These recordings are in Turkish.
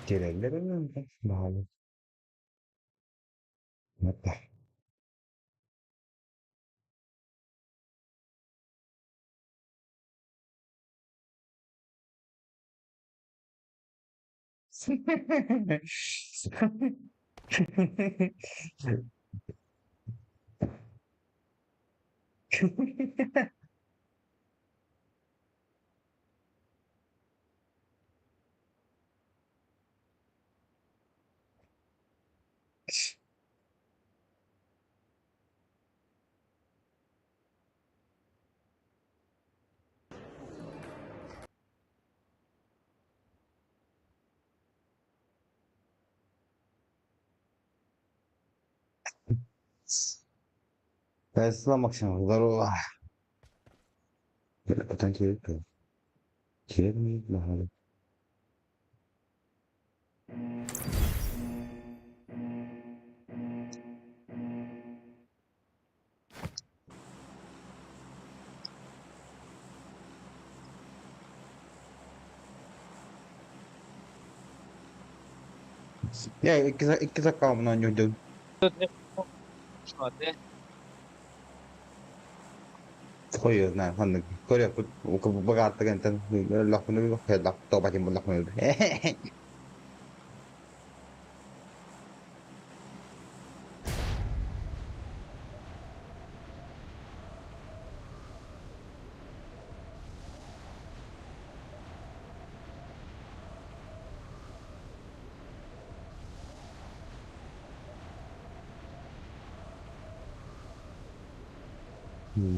Gelebilirim mi? Bağlı. Mete. Ben sınamak için zarura. Öten kilit mi? Kilit mi? Bakalım. Ya iki dakika mı lan yordun? Koyuyoruz lan sandık. Koyuyor. Bu bagatı genten. Lafını bir laf. Topa kim bu lafını?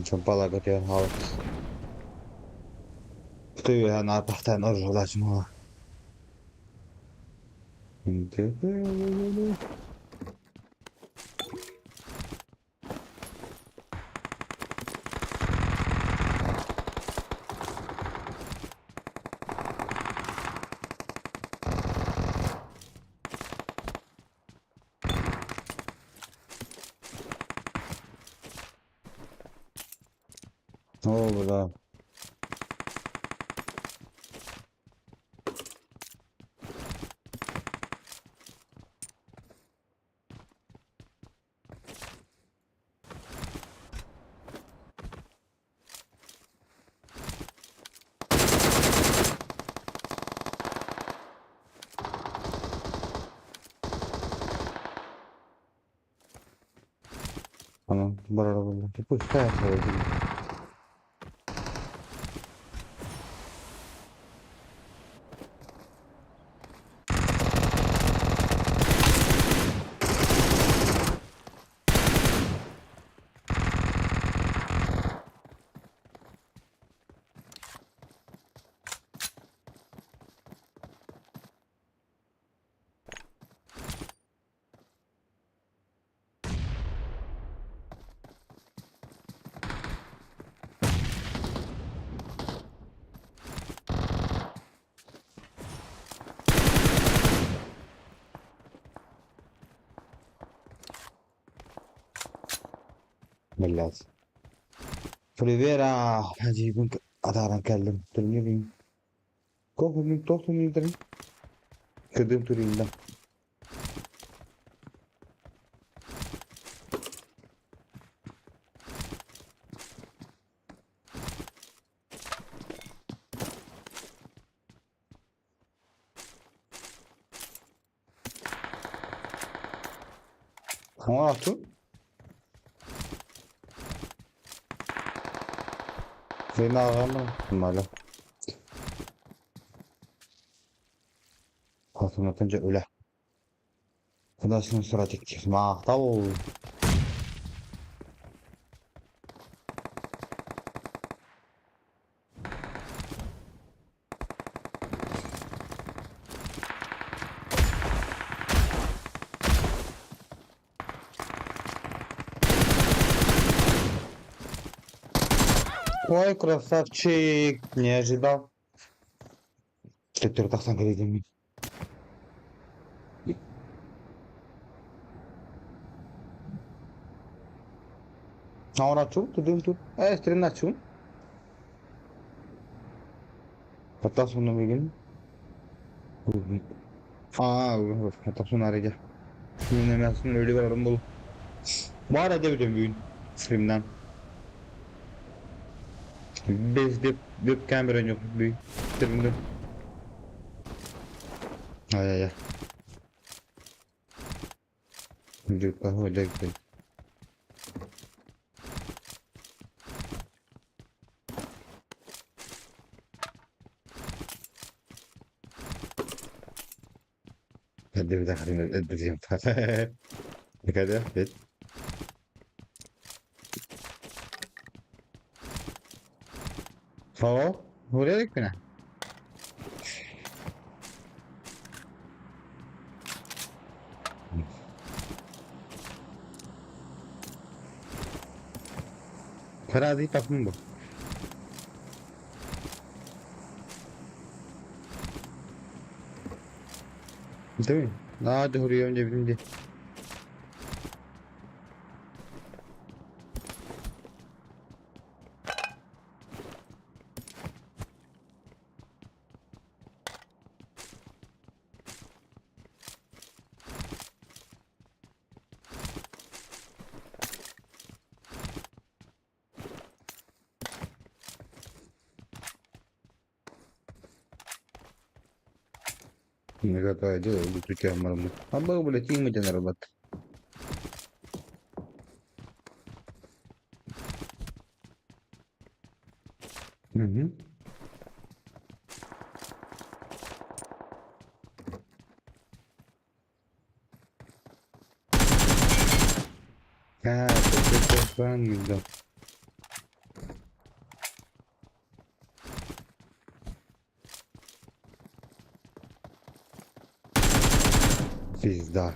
Çapalar götüyor hava. Tutuyor ya narpaktan orzulaşma. Ne oldu lan? Tamam. Burada burada. Bu işte yapıyor. Bellas. Rivera, allí adaran keldim. Turnurin. Kokumun tohtumun derim. Kırdım turunda. Ama attı. Senin ağırma. Mala. Hatun atınca öyle. Kudasının suratı. Mahtav. Oj, krasawczyk, nie żydał. Ty, który tak sam gry mi. Ahora tú. Estrena chu. Patas uno Miguel. Patas una ya. Yine mi aslında öyle bir adam bul. Var edebilirim bugün. Stream'den. Biz de kamera yok bir stream'de. Ay ay ay. Çocuk hoca gitti. Hadi bir dakika edeceğim. Ne kadar? Evet. Tamam. Buraya dik mi ne? Para değil takım bu. Değil mi? Hadi oraya önce birinci. Ne kadar acı oldu Türkiye malımı. Ama böyle çiğ mi canar bat? Hı hı. Ha, çok ben güzel. Pizda.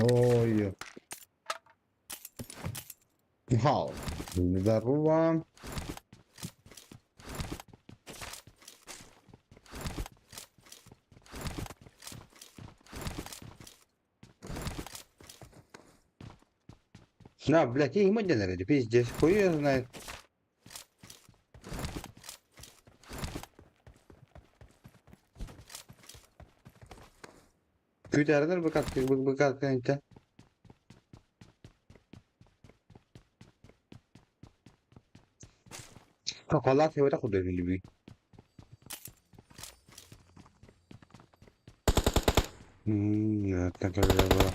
Oy. Ha. Zdarова. На, блядь, я ему не нравится, пиздец, хуй ее знает. Kütahyalar bıkat kanka. Kakalak ya udah kudu lebih. Ya takar ya.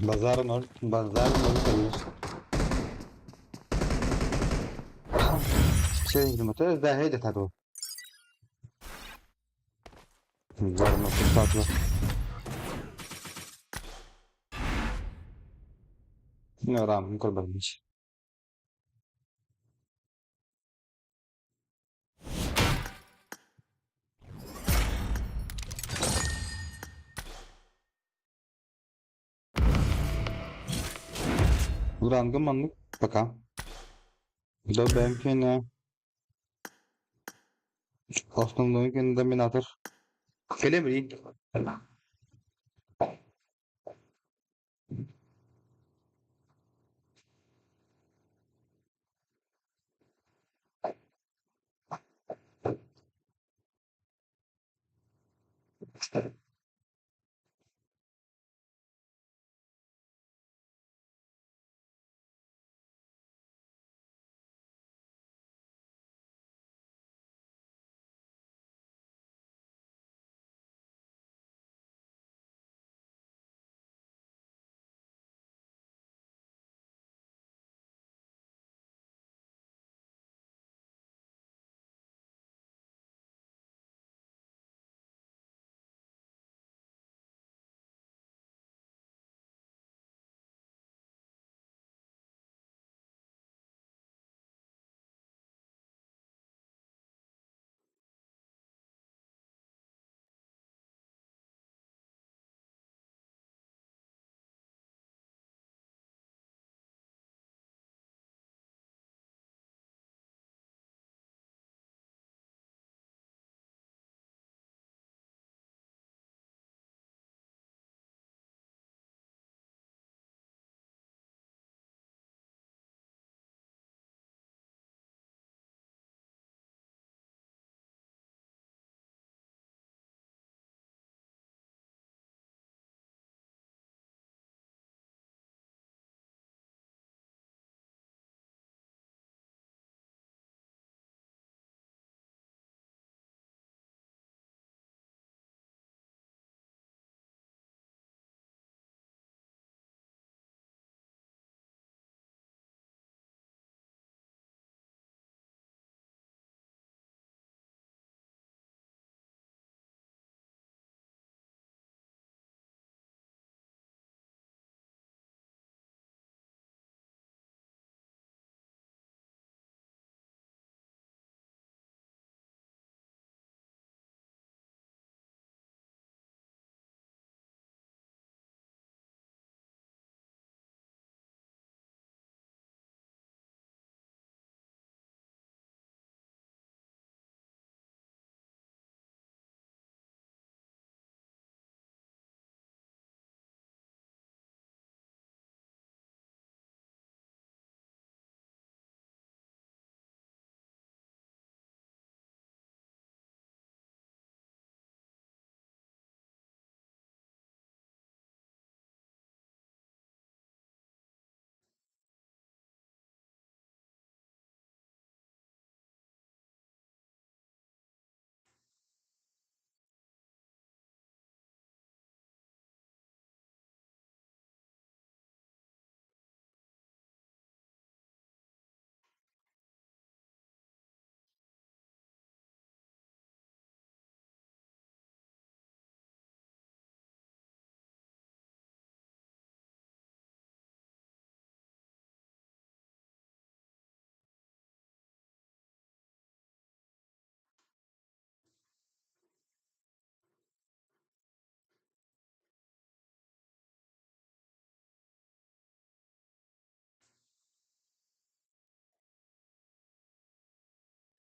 Bazarın ol kalıyor. Şey hizmeti zahid tato. Zarma tatlı. Ne ram kurbanmış. Ulan manlık bakalım. Da ben kene aslında kene de minatır. Kelemeyin.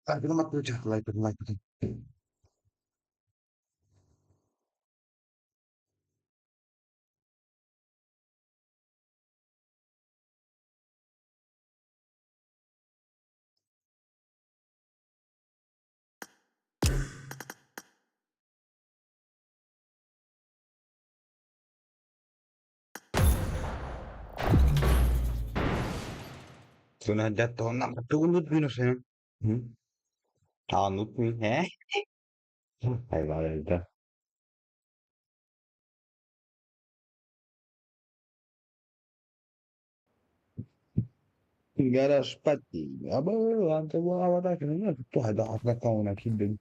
Aku nomor 7, like. Sudah jatuh, nak tunduk minus ya. Hmm? Anut nih, eh? Ayo, udah. Gara spati. Aba, anta gua awal akhirnya tuh ada apa kau nak hidup.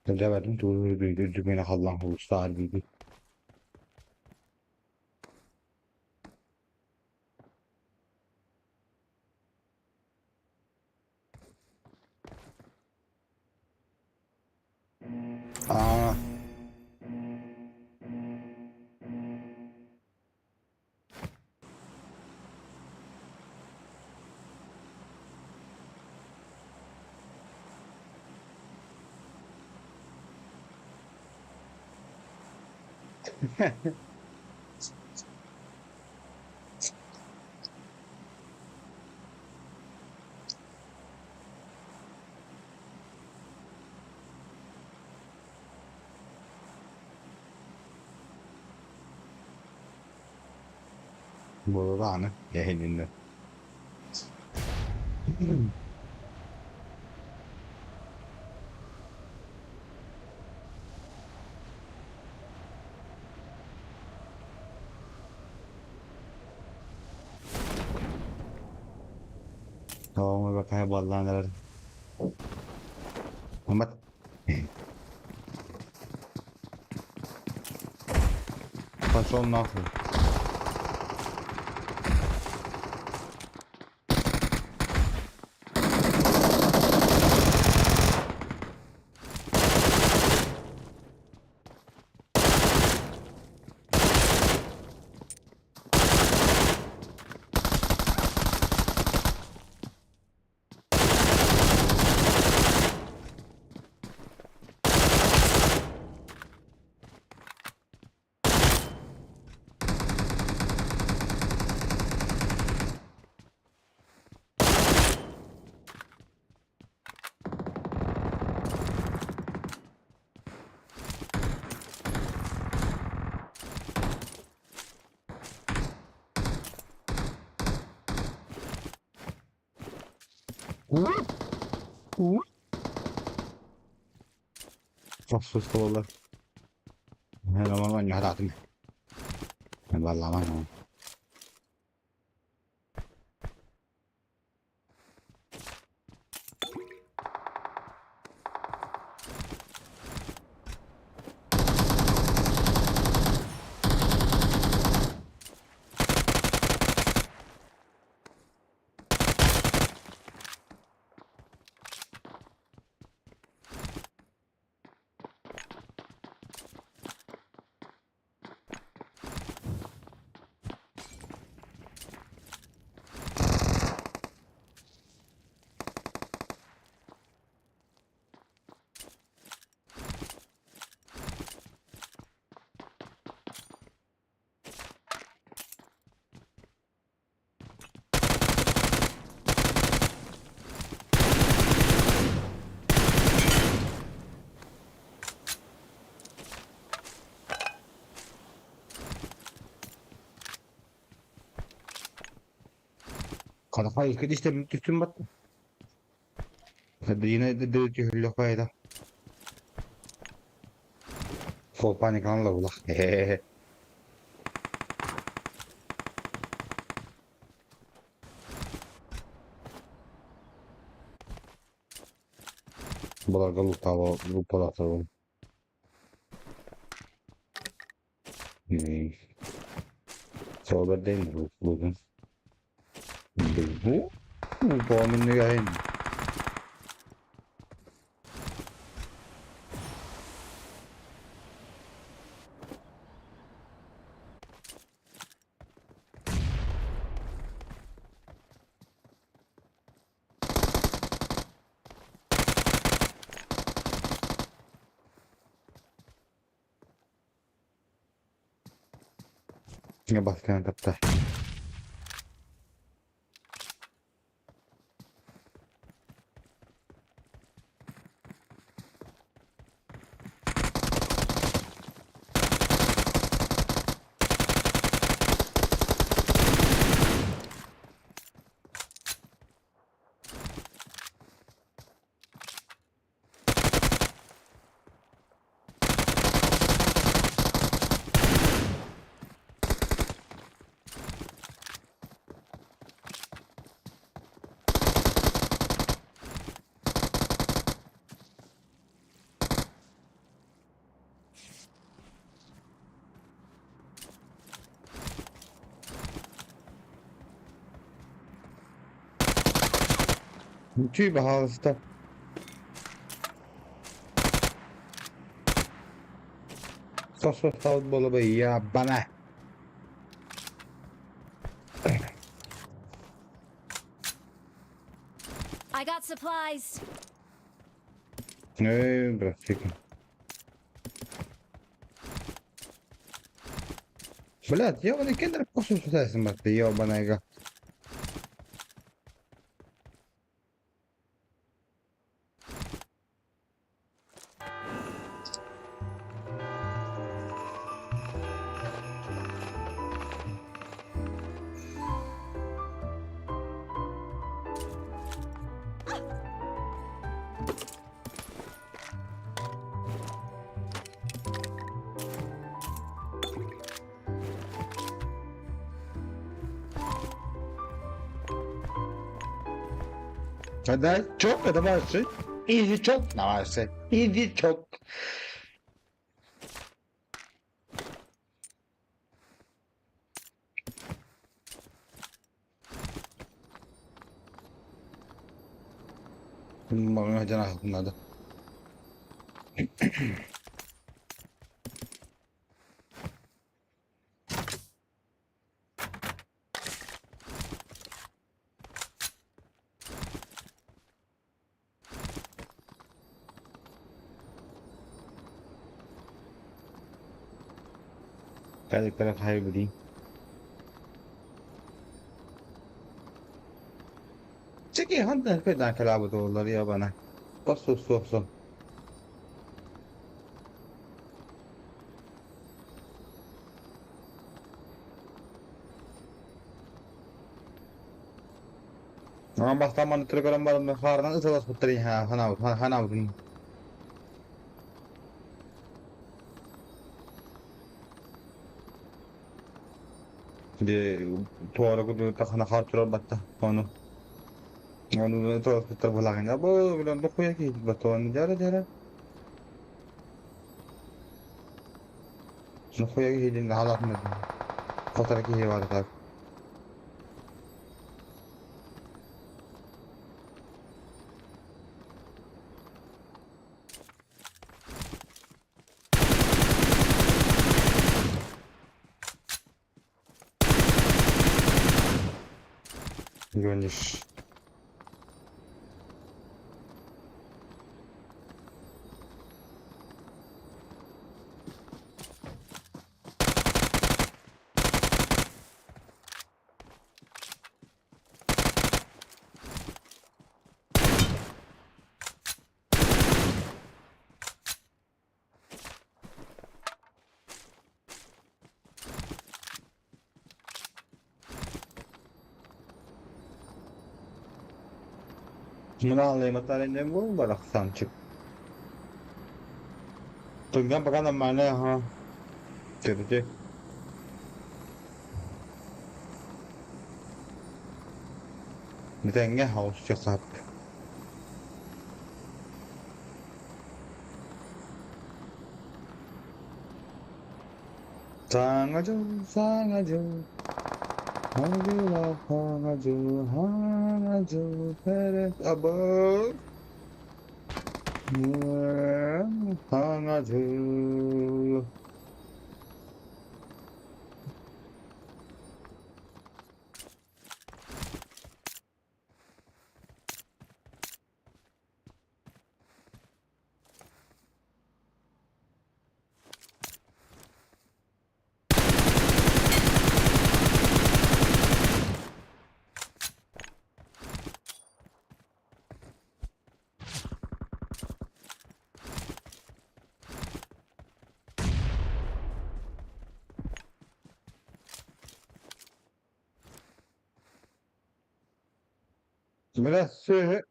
Terjawab itu di mana Allah Ustaz gitu. Ah, bodoh banget. Ya ini. Oh, mau pakai bola ntar. Amat. Konsol nahu. Sus والله. هذا ما نهضر. والله ما. Kalau kau ikut istri itu cuma. Tadinya itu jual kau itu. Full panik kan lah. Hehehe. Bola galu tahu lupa lah tahu. Over değil mi bu bugün? Bu? Bu منه جاهين. يا بس كانت تفتح. Typ Halsta. Så stout bollu bıyya bana. I got supplies. Bırak Блядь, ёбаный кендер пошел сюда, смотри, ёбаная га. Hadi çok ya da varsın. İyi çok ne varsa. İyi çok. Bana cenah bunlarda. Kali taraf hayır bileyim. Çeki hangi kadar kalabı doğruları ya bana. Bas olsun. Ama baştan bana Türk olan hardan ısılas putri ha hanav. De tuara ko ta khana khartura batta onu. Onu to putar bulagan ya bo bilang to kuya ki baton jara. No kuya ki din halat na. Fotar ki hewa ta. Güvenmiş. Muna alay matarin din mo balak sanchik. Tugyan baka naman ha. Tete. Nitenge house çakap. Sangacım. Hacı, pere, abo. Hacı. Biraz söyle.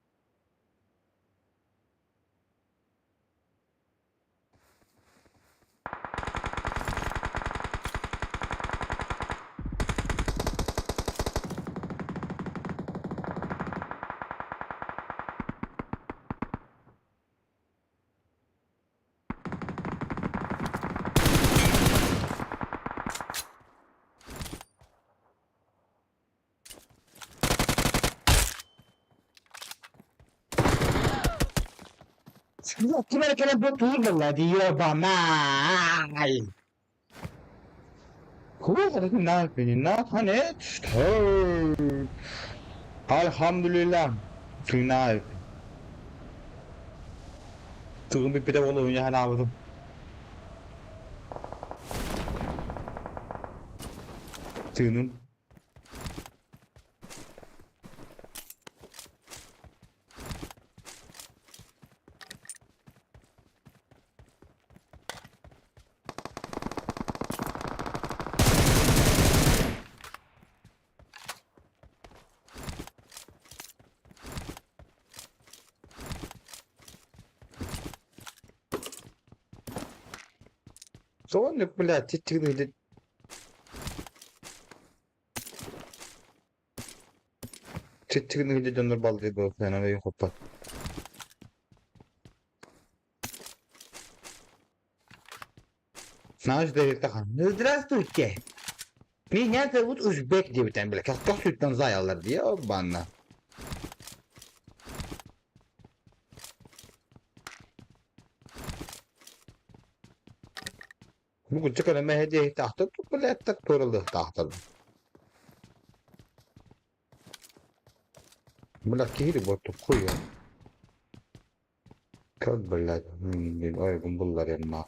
Kime kere bu tuğla diyor bana. Kuvvetli ne yapıyorsun? Ne yapıyorsun? Alhamdulillah. Tüynay. Tığım bir pide bolu ya ne yapalım? Tığının. Soğanlık bile titredi. Titredi döndür baldı bu falan ve yok bak. Наш директор. Здравствуйте. Меня зовут Узбек, diye bir tane böyle. Kahkah sütten zayalar diye o bana. Bu küçük öyle hediye tahtı böyle ettik torulu tahtı. Böyle kiri botu koyuyor. Kal böyle. Ay bunlar yanına.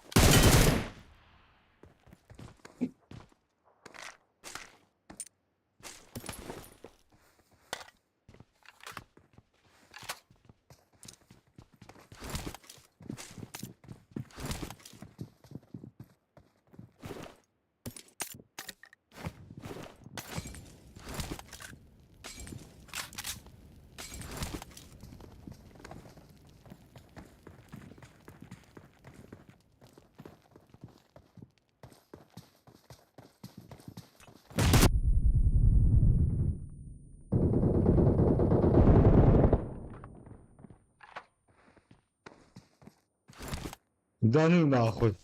Да ну нахуй.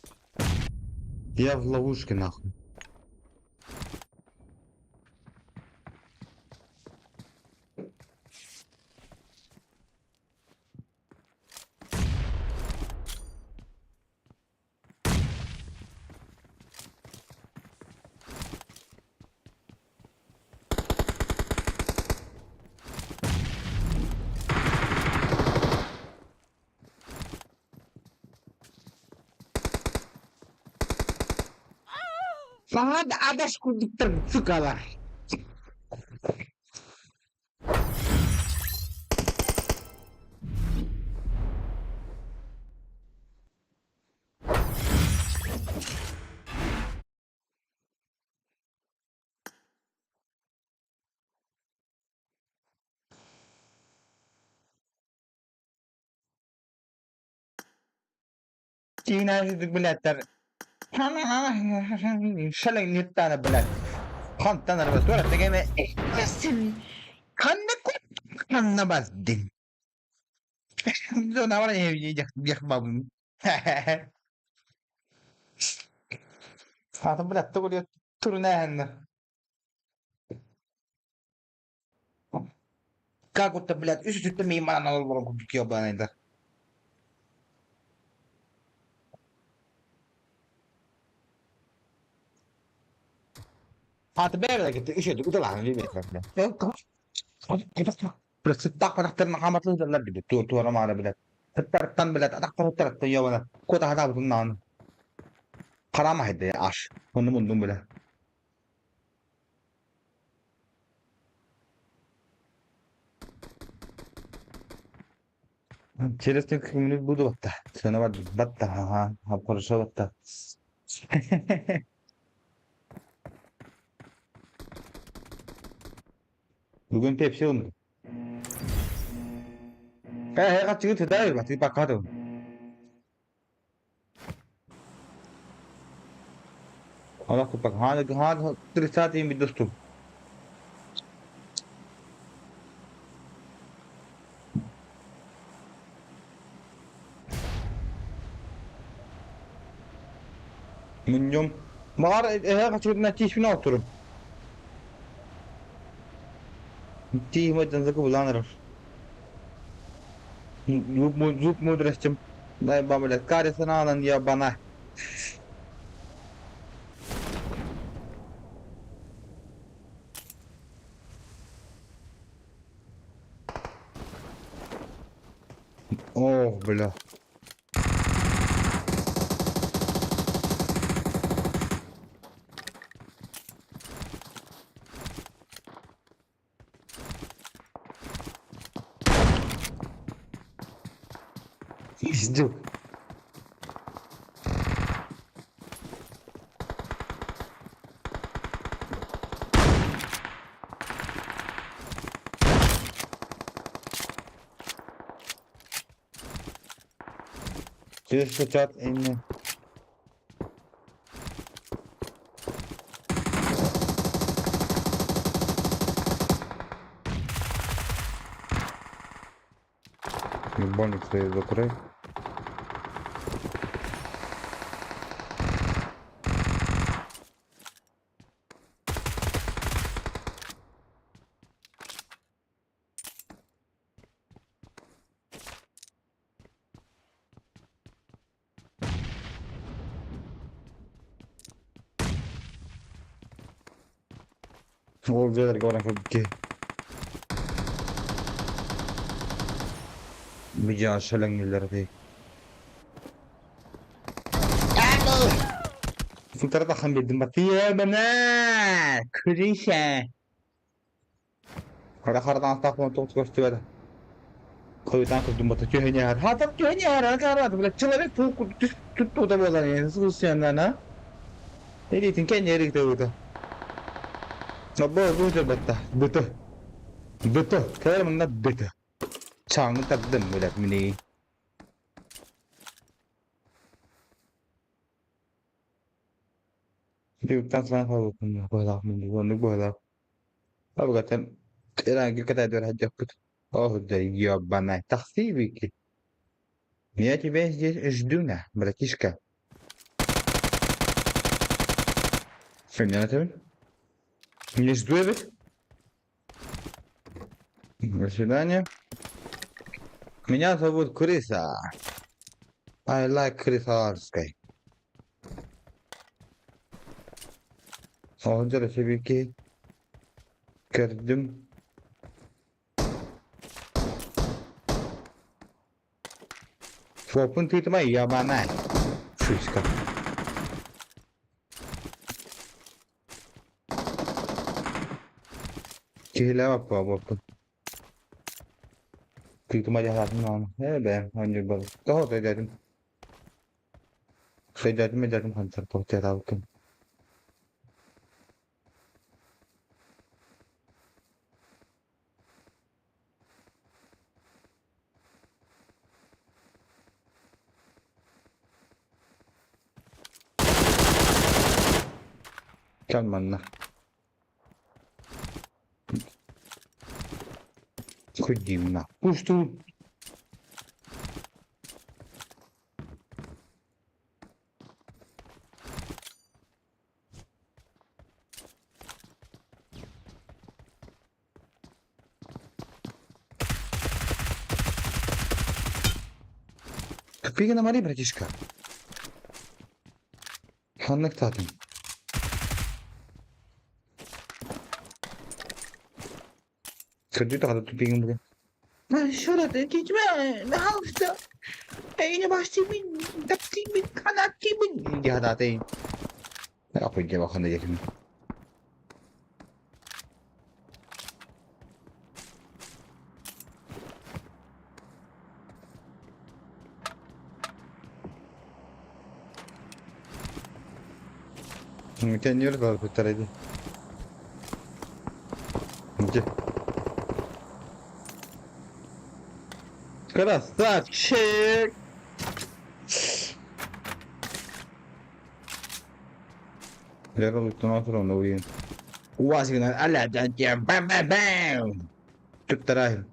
Я в ловушке нахуй. Sana da adaş kurduklar sıkalar. Çiğnenizlik biletler. Şalay nirtana bilet. Kantan arabası var. Tegeme ekmesin. Kanne kut. Kanna bazdin. Zona var ya yakmam. Fatih bilet de oluyor. Turun ehenne. Как будто, блядь, üst mimar analoglarım kutuyor bana da. Hadi böyle gitti. Üşüdük. Ulan bir bekle. Bırak sıktak pataktan nakamatlı derler gibi. Tuğra mağara bile. Tıktarıktan bile. Atakta tıktarıktan ya bana. Kota hata butun nağını. Karama hedi aş. Onu bundum bile. Çelestin kımını budu batta. Sana var batta. Ha parça batta. Bugün tepsi oldu. Kaç çıkı tedavi bak. Bak hadi. Allah bak. Hadi. Trisatayım bir dostum. من يوم ما أعرف إيه قصدي نتيجة شنو أطرم نتيجة ما تنزل ولا نعرف زوب مدرسة لا بعمل كاري سنة يا بنا أوه بلا يسدو كيف تشات إنه يبغى يصير ذكرى هو زي كمان كذي بيجي عشان يلعب فيه فكرة ضخم جدا بس يا بنات كريشة هذا خرط عن طاقم توكس كوستي Koyudan kurdum batı köyüne yer. Hatta köyüne yer. Karardı bile. Çılarak tuttu da böyle yani. Solusyonlar ha. Ne diyordun kendi yeri gidiyor burada. Sabah bu da batta. Bıtı. Bıtı. Kayar bunda bıtı. Çağını taktım böyle mini. Bir tane sana falan bakın. Böyle mini. Bunu böyle. Abi zaten herhangi kadar da hacı kut. Oh da ya bana taksibi ki. Niye ki ben جدونه بلاكيشكا فهمني انا تمام من جدوبك до свидания меня зовут Криса I like Крисарской أقدر أسويكي كردم وكنت تبغى يا بنات شوشكا كهلا بابا كنت ما جهات نام هذا بقى هني بقى كهو تجارم تجارم تجارم خنصر بوتة راوكم كم منا كجيمنا وشتو Копейка на море, братишка. Ханнык татым. Кырдый тағда тупигin bugün. Ben şurada gitme. Ne hafta? Yine başlayayım. Taptayım. Kanatayım. Diye hadatayım. Ne yapayım bakın da yerim. Kendini var kurtaraydı. Gel. Красавчик! Лера лутунdan sonra onda uyuyun. Uvasıyla Allah'tan diye bam bam bam. Tutturayım.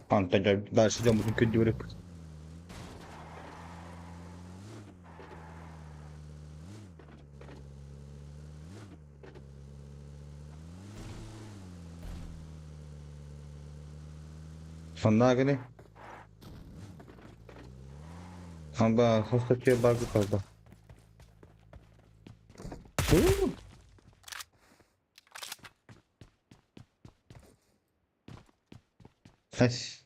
Antalya karşıdan bütün kötü bırak. Sonuna göre. Amba hasta bakı kaldı. Eş.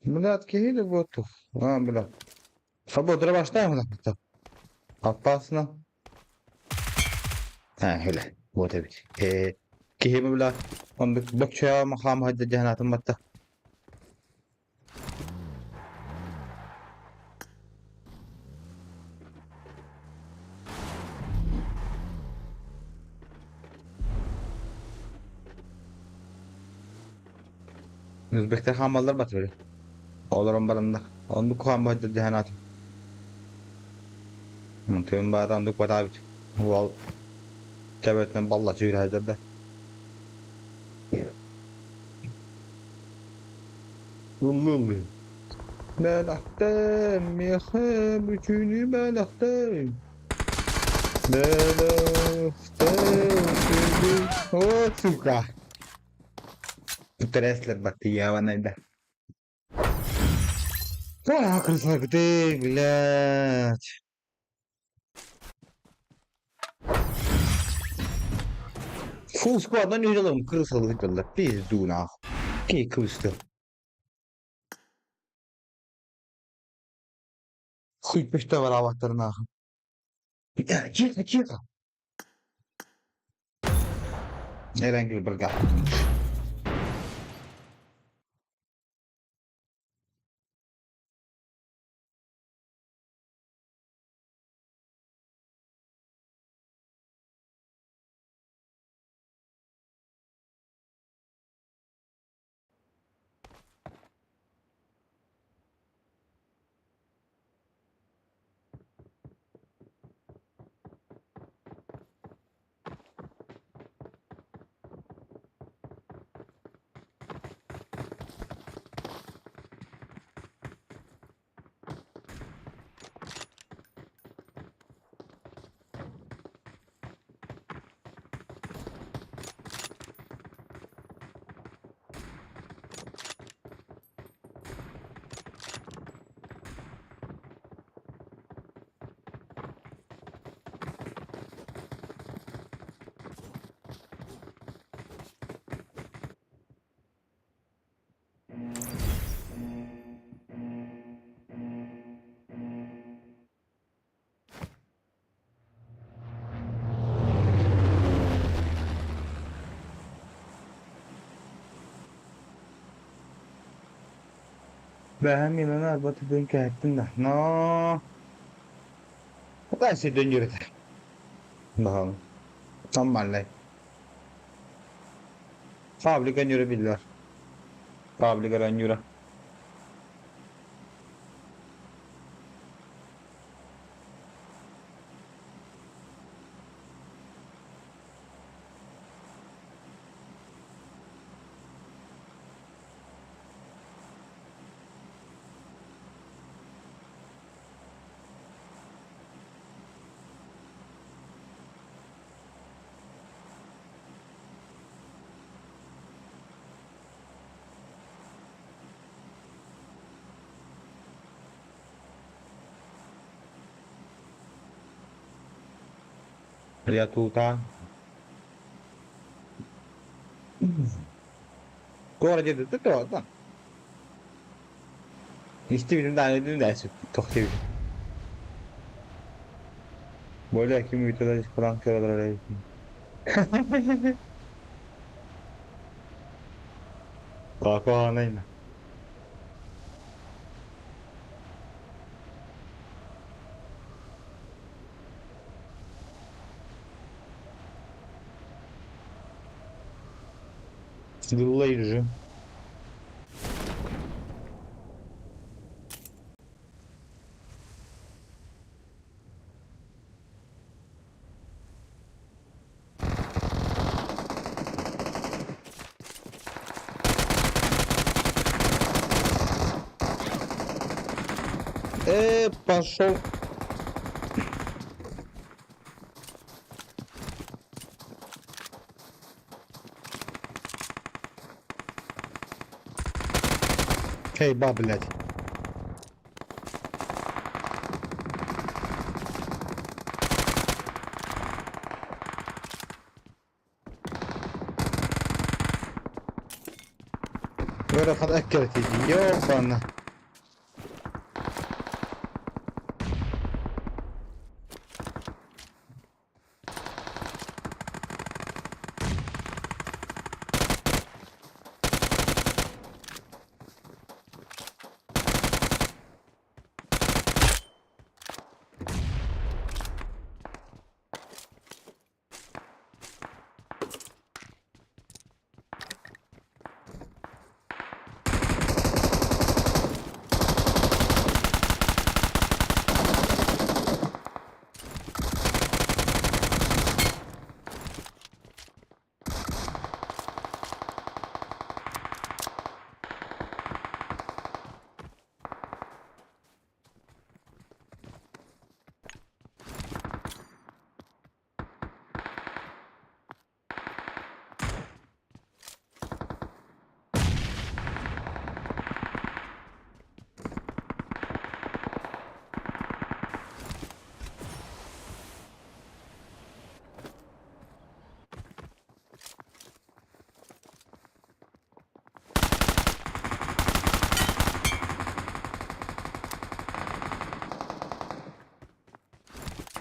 Millet ki hile botu. Ha millet. Sabah dura başlar mı lan? Abbasına. Ha öyle. Bu tabii. Kihimi bile. Ondan bakçaya makam hadi cehennetim batta. Özbekler hamallar bat böyle. Olurum barında. Ondan kuham hadi cehennetim. Mümkün bari ondan bat abi. Val. Cebetmen balla çığır hazırda. Ululu. Melaktım. Yahım. Üçünü melaktım. Melaktım. O suka. Interesler battı ya bana da. Ah, красоты, блядь. Full squad'dan yürüyelim. Kırsalı kırlar. Biz duna. Ki kıvıstı. Kıyıp var avatarına. Ya, çıka çıka. Herhangi bir bırga. Ben yine batı dönük ettim de. No. Ben şey dönüyor. Bakalım. Tam vallahi. Fabrika yürüyebilirler. Fabrikadan yürü. Ya tuta. Kora jadi tu tu tak. İşte benim daha ne dersin? Çok sevdim. Böyle kim videoda falan karalar. Kahkahanayla. Yıllayıcı. Пошел. Хейба, блядь. Böyle قد أكلت يجي يوبانا.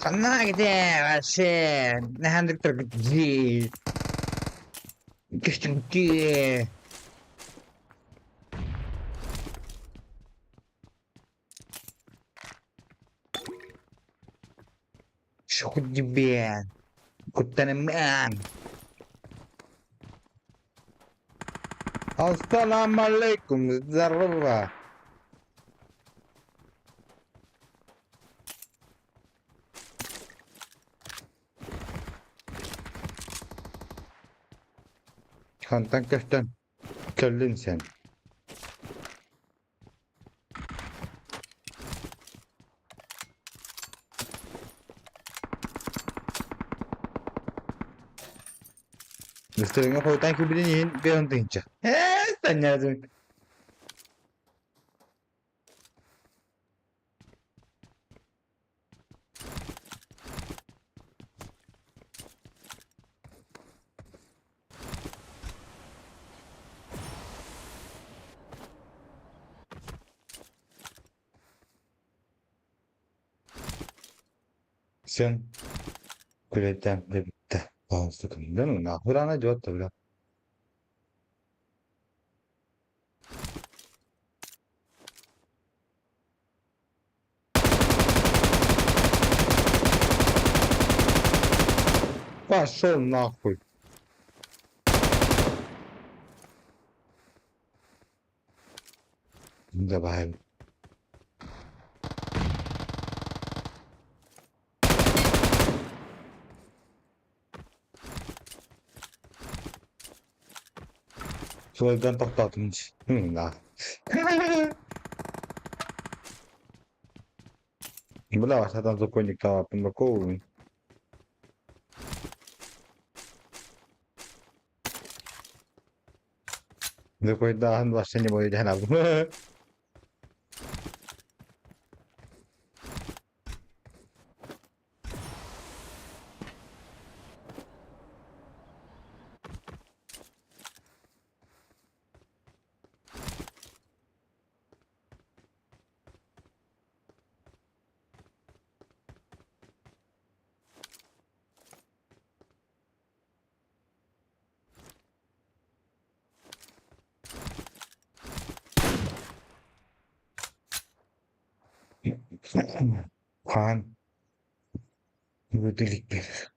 Sana gidelim Aşen. Ne handık terkejì. Keşke. Şu kudibian. Kutaneman. Assalamualaikum. Zarra. Kantan kaçtan. Kellin sen. Gusto nga po tayong kubilin yun siya. Tanya dun. Sen kuleden de bitti. Bazı kılından nahurana cevap da bile. Пошел нахуй. Давай. Soydan toxtatmış. Da. Бля, а там законник того Пимбакову. Такой, да, он вообще не будет гнав. Kaan. Bu delik bir.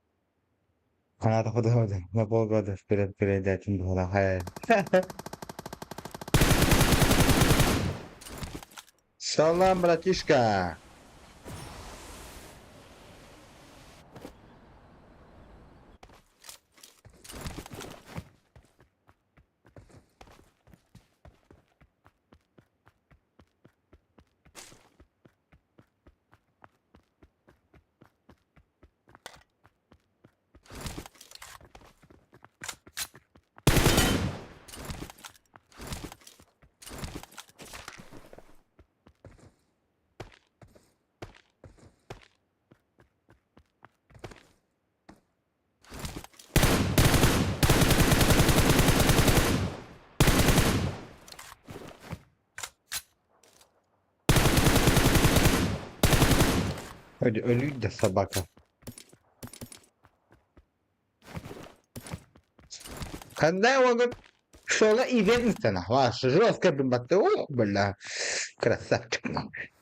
Kanada хода. На полгода вперед передать была. Салам, братишка. Ölüydü de sabaka. Когда он шел ивентно, ваша жестко бомбата. Ох, бля, красавчик мой.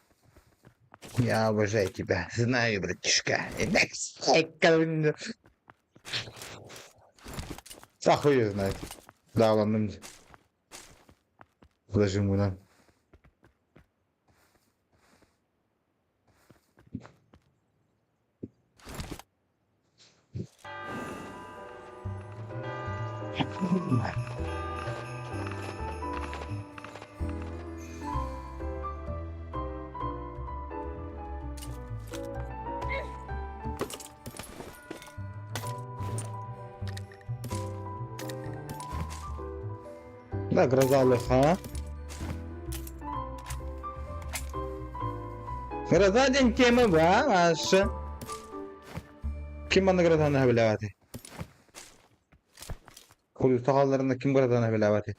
Я обожаю тебя, знаю, братишка. Ахуй знает. Да, ладно. Положи ему на. Да, гроза лиха. Гроза день темы, аш. Kim bana grazanı bilavati? Kulu sakallarında kim grazanı bilavati?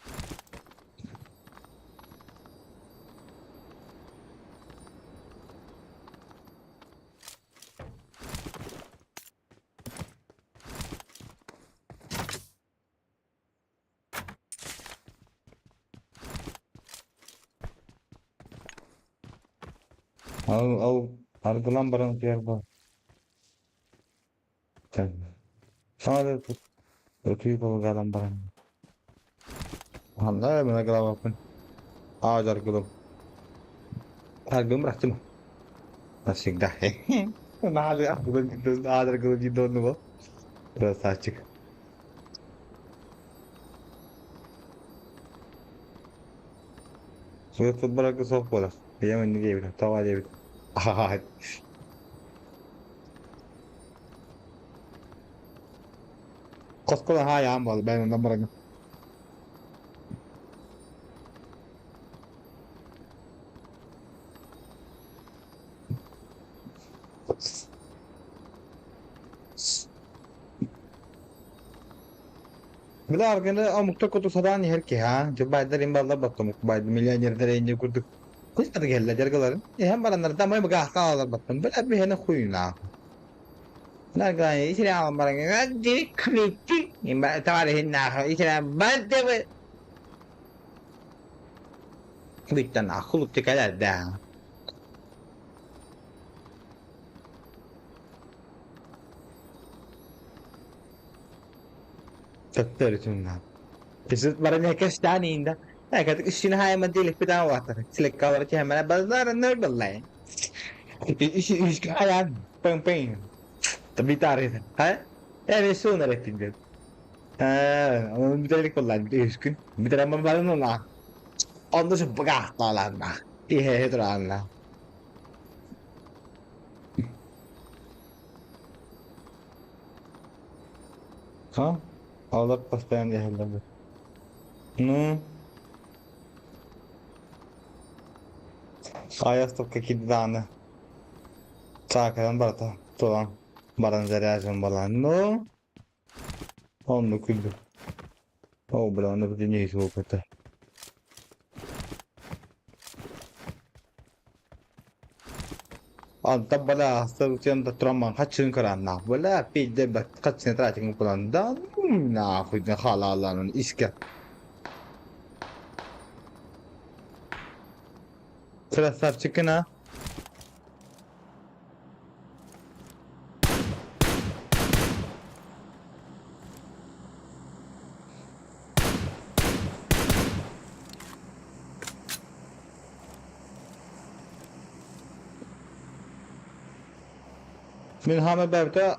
Al, arkadan baran yer var. Sen. Sana da tut. Ötüyü kolu galan baran. Anda bana galan bakın. Ağaç arkadan. Arkadan bıraktım. Nasıl dah? Ne hali arkadan gidiyorsun? Ağaç arkadan gidiyorsun mu? Burası açık. Suyu tut bırakı sok bola. Yemen ne gibi? Tava gibi. Aha. Koskola ha yağım var. Ben ondan bırakın. Bila arkadaşlar amukta kutu sadan yer ki ha. Coba dari imbal baktım. Coba milyoner dari ince kurduk. Kuş tadı geldi jargaların. Hem baranlar da mı gah kalar baktım. Bila bir hene kuyuna. Narganya içine alan baran. Diri kritik. İmba tarihin nakı. İçine balde ve. Bitten akıllık tıkalar da. Doktor için lan. Kesin barangnya kes tani inda. Ya kata işini hayma değil bir daha var. Silek kalır ki hemen bazar ne belay. İş hayat peng peng. Tabi tarik. Ha? Yani sonra repindir. Ha, onu bir tane kullan bir gün. Bir tane mambalın ona. Onda şu bagah kalanma. İyi heteranla. Ha? Allah pastayan diye. Ну, а я столько киданы. Çağkaran barata. Turan. Baran zarajın balan. No. Onu küldü. O bile onu bir dinleyiş o kadar. Anta bala hastalıkçının da travman kaçın karanlığa. Bala bir de bak kaçın tıraşın kullandı. Na kuydu halalanın iske. Krasavчикina. من هام بابتا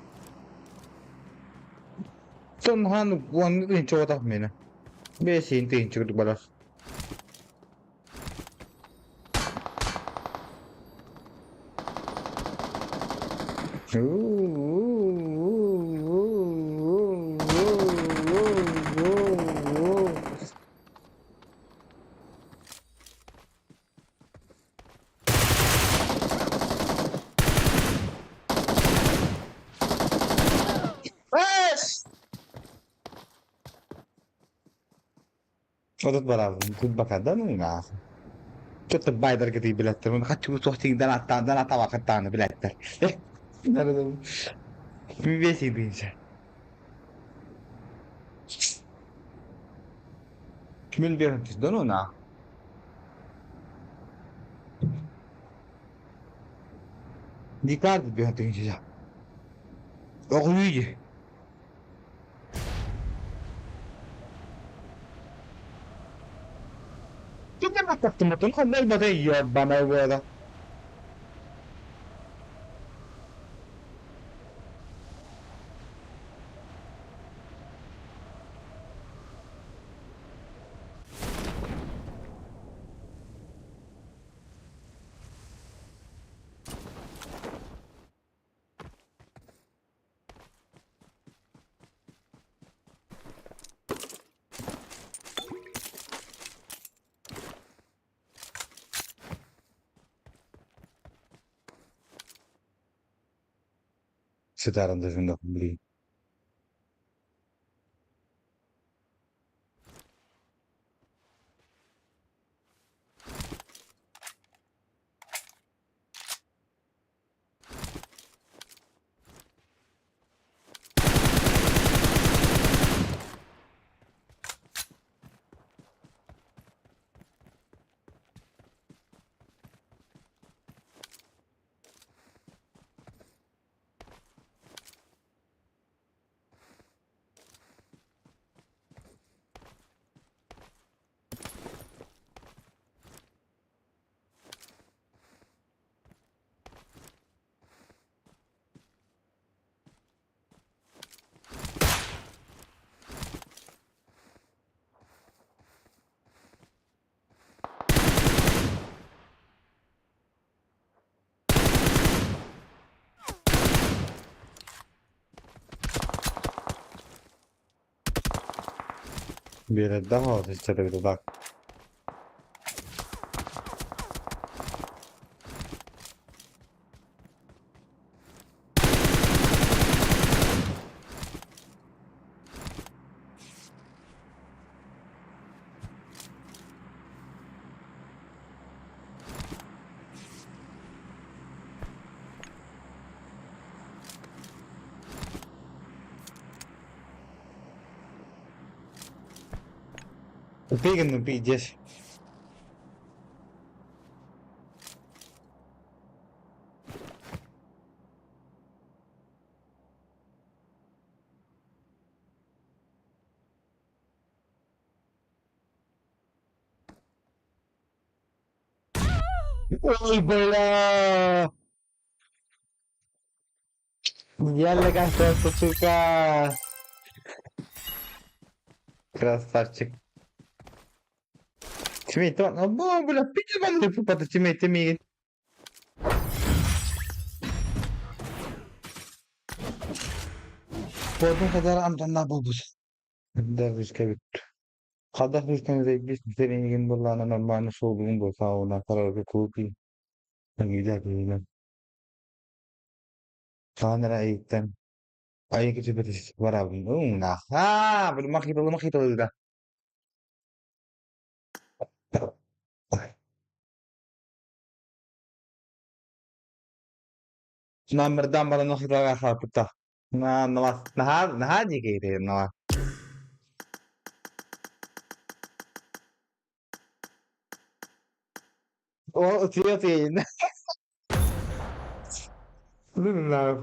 son han wan rin chota mena be sin tin chuk balas بس Otot balas tut bakada no na Tut baydar gidi biletler onu kaçı tuhti dana tava katana biletler bir be sin tin Mil bir hantis dono na Dikkat bir hantis ya Oğluyu Kita nakaktumatun kan dahil ba tayo bana wala Setaran da junda kumbli bir daha az istedim bak Pegando no PJs. Uy, bola! Ya le gastaste chica. Красавчик. Тимейт, бля, пиздец, man не пупата, тимейт. Podun kadar amcanlar bulmuş. Derviş kevit. Kadar bir tane de bir senin ilgin bullana normal sorduğun bu sağına karar ve kupi. Güzel güzel. Sana ayıktan. Ayık itu betis var abi. Nah, belum makita udah. Nomor damar no kita kapita. Nah, aja gitu, nah. Oh, sí. Nah,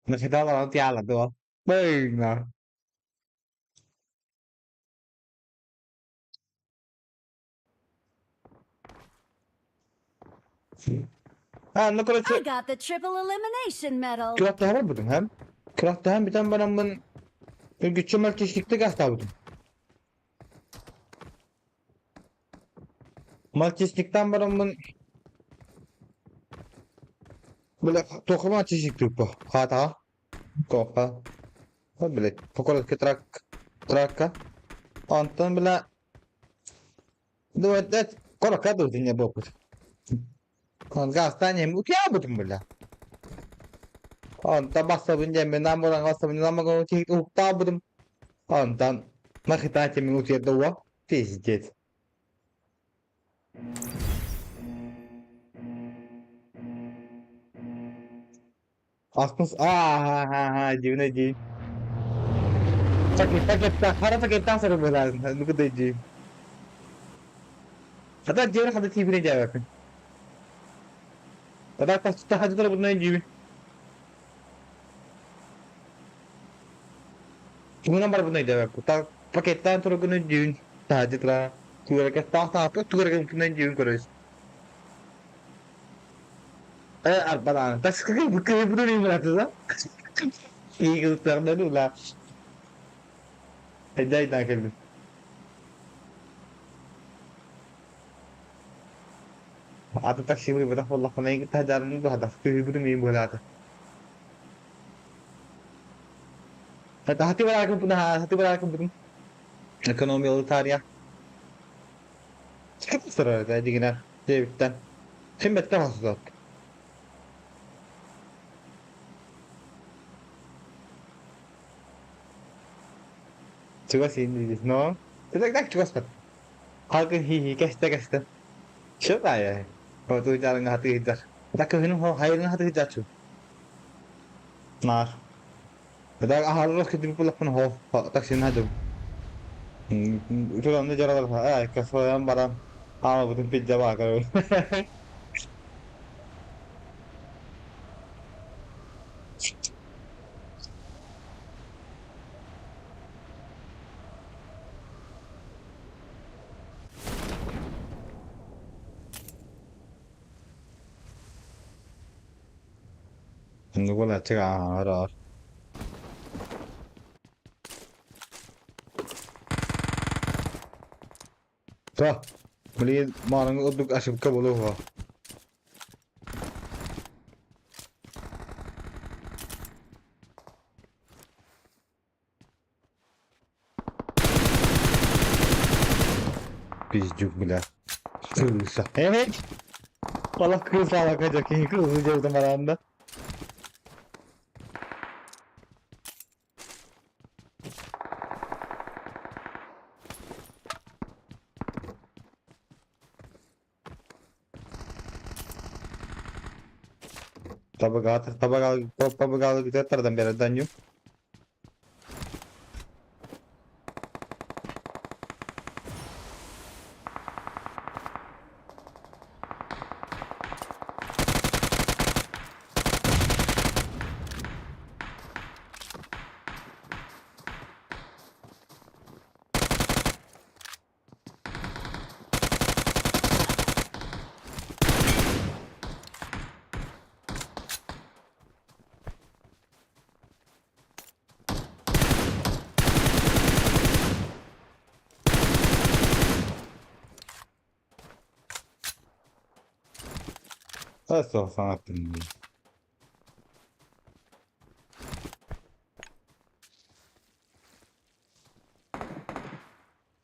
nakita ko lang tiyala to. Bang, nah. Ha, ne kadar I got the triple elimination medal. Kıraatda var buldum hem. Kıraatda hem bir tane bana bunun güçlü malçeşlikte gazete buldum. Malçeşlikten bana bunun böyle toklama çeşitlik bu. Hata. Kopa. Ha böyle pokolat ke trakka. Ondan böyle duet korka dur dinle bu. Kon gazete mi ukiya buldum böyle. Ondan basa bunca ben namuran basa bunca namuran çeşit ukta buldum. Ondan makita çemin ukiya doğa. Tezcet. Aslında ha ha ha cimne cim. Sakit harap sakit sarı lazım. Nu kadar cim. Hatta cimne kadar tipine cevap. Hatta kaçta hadi da bunun cim. Kung number bunun cevap. Ta paketan turun bunun cim. Hadi tra. Tuğra ka ta apa tuğra ka bunun cim koruyoruz. Arpadan. Tas kaya bunun cim berarti sa. İyi kızlardan ula. Ejay nakal. Atau tak sih beri betul Allah kena kita jalan itu hadaf kehidupan ini boleh ada. Hati berakum punah hati berakum pun. Ekonomi olur tarih. Çok sıra da diginer. Devletten. Himmetten hasılat. Juga sih ini no. Tidak tak juga spat. Halkı hi keste. Siapa ya? Kalau tu jalan hati hijar. Tak kehinum hayırın hati hijar cu. Nar. Tidak harus kita pula pun tak sih hadu. Itu kan dia jalan lah. Kesoyan barang. Ama betul pizza bakar. نقول لها تقع عرار صح مليد ما نقدك أشوف كبلوها بيجوك بلا كروسة evet والله كروسة bakacak iyi kروسة gördüm aranda tabak kita terdam biar danyo Asıl sanatım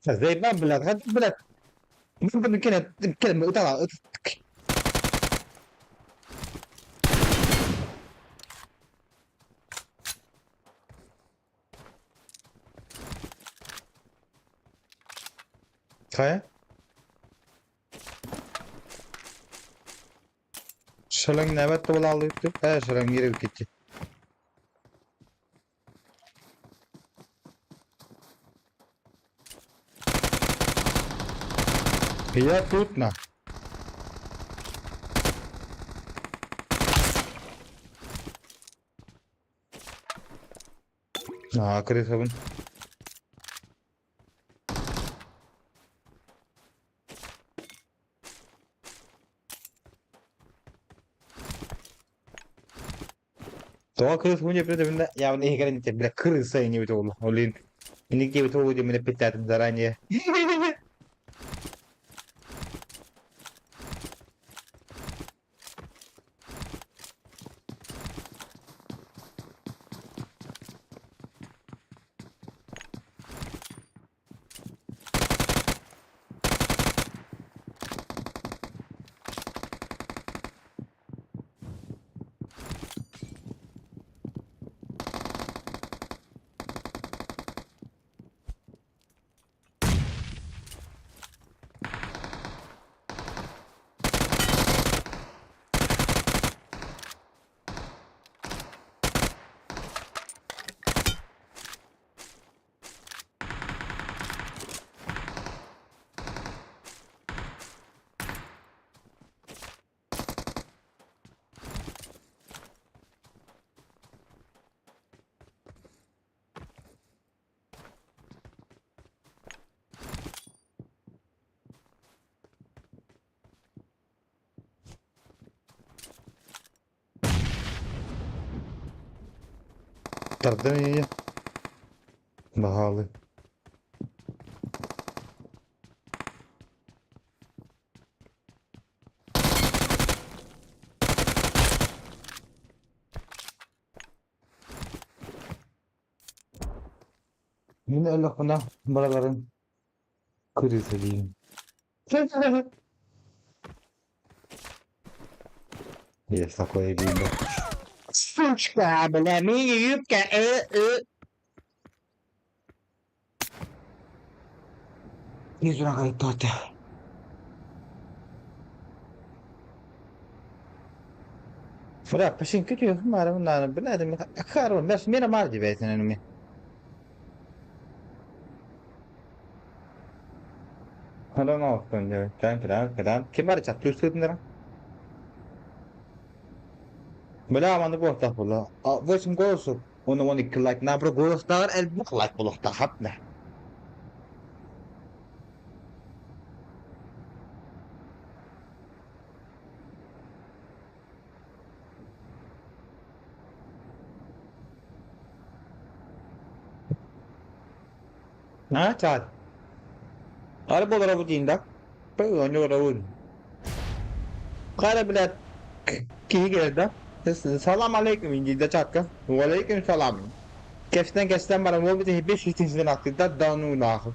زي ما بلاد هاد بلاد ممكن كلمة وطلع خايف شلون نبات طول على اليوتيوب شلون يريد كتير هي توتنا كريس هبن Toa kırıs bunca bir de ya ne hikaye ne bile kırıs sayın gibi oldu. Olin ini gibi tuh dia mina pitat darahnya. Tardın ya. Bahalı. Yine Allah bana buraların kırısı diyeyim. Ya sakoya diyeyim de. Suçla bile mi yiyip ki yüzüne kayıt tuttu. Bırak peşin kötü mara bundan bir adam akar ben mera mardi beysin önüme. Hala ne olsun ya? Kadang kim var çatlıyor sırtında. Bela amanı bu hafta bula. Başım golsu. Onu like na bro golstar el bu like bulu tahap ne? Ha çat. Araba olarak bu dindak. Böyle oynuyor oyun. Kara bilet ki geldi. Salam aleyküm İngilizce çatka. Ve aleyküm selam. Geçten bana bu bir de 500 tinsinden aklında danu nakı.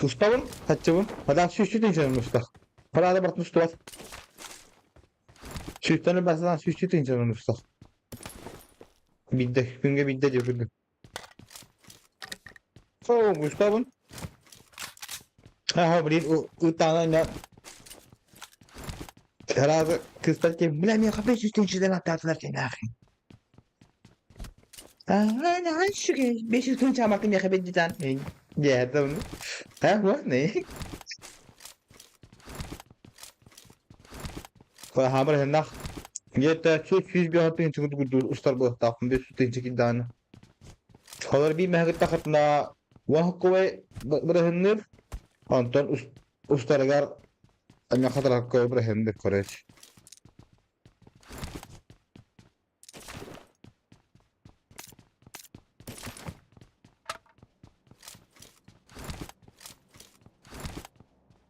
Mustav'ın kaççıvın. Adam süsü tinsinden Mustav. Para da bırak Mustav. Süslerini basadan süsü tinsinden Mustav. Bidde. Günge bidde diyor günge. Oh Mustav'ın. Ha beri utangan herhalde kızlar ki bilemiyor ki 500 tinsinden atlardılar seni akı. Ha şu ki 500 tinsinden çamakım ya ben cidden. Ya da onu. Ha bu ne? Kalau hamil hendak Yeta süz bir hatın çıkıp gudur ustar bu takım bir sütün çıkıp dan. Kalau bir mehmet takatna wah kowe berhendir anton ustar agar anya khatra kowe berhendir koreç.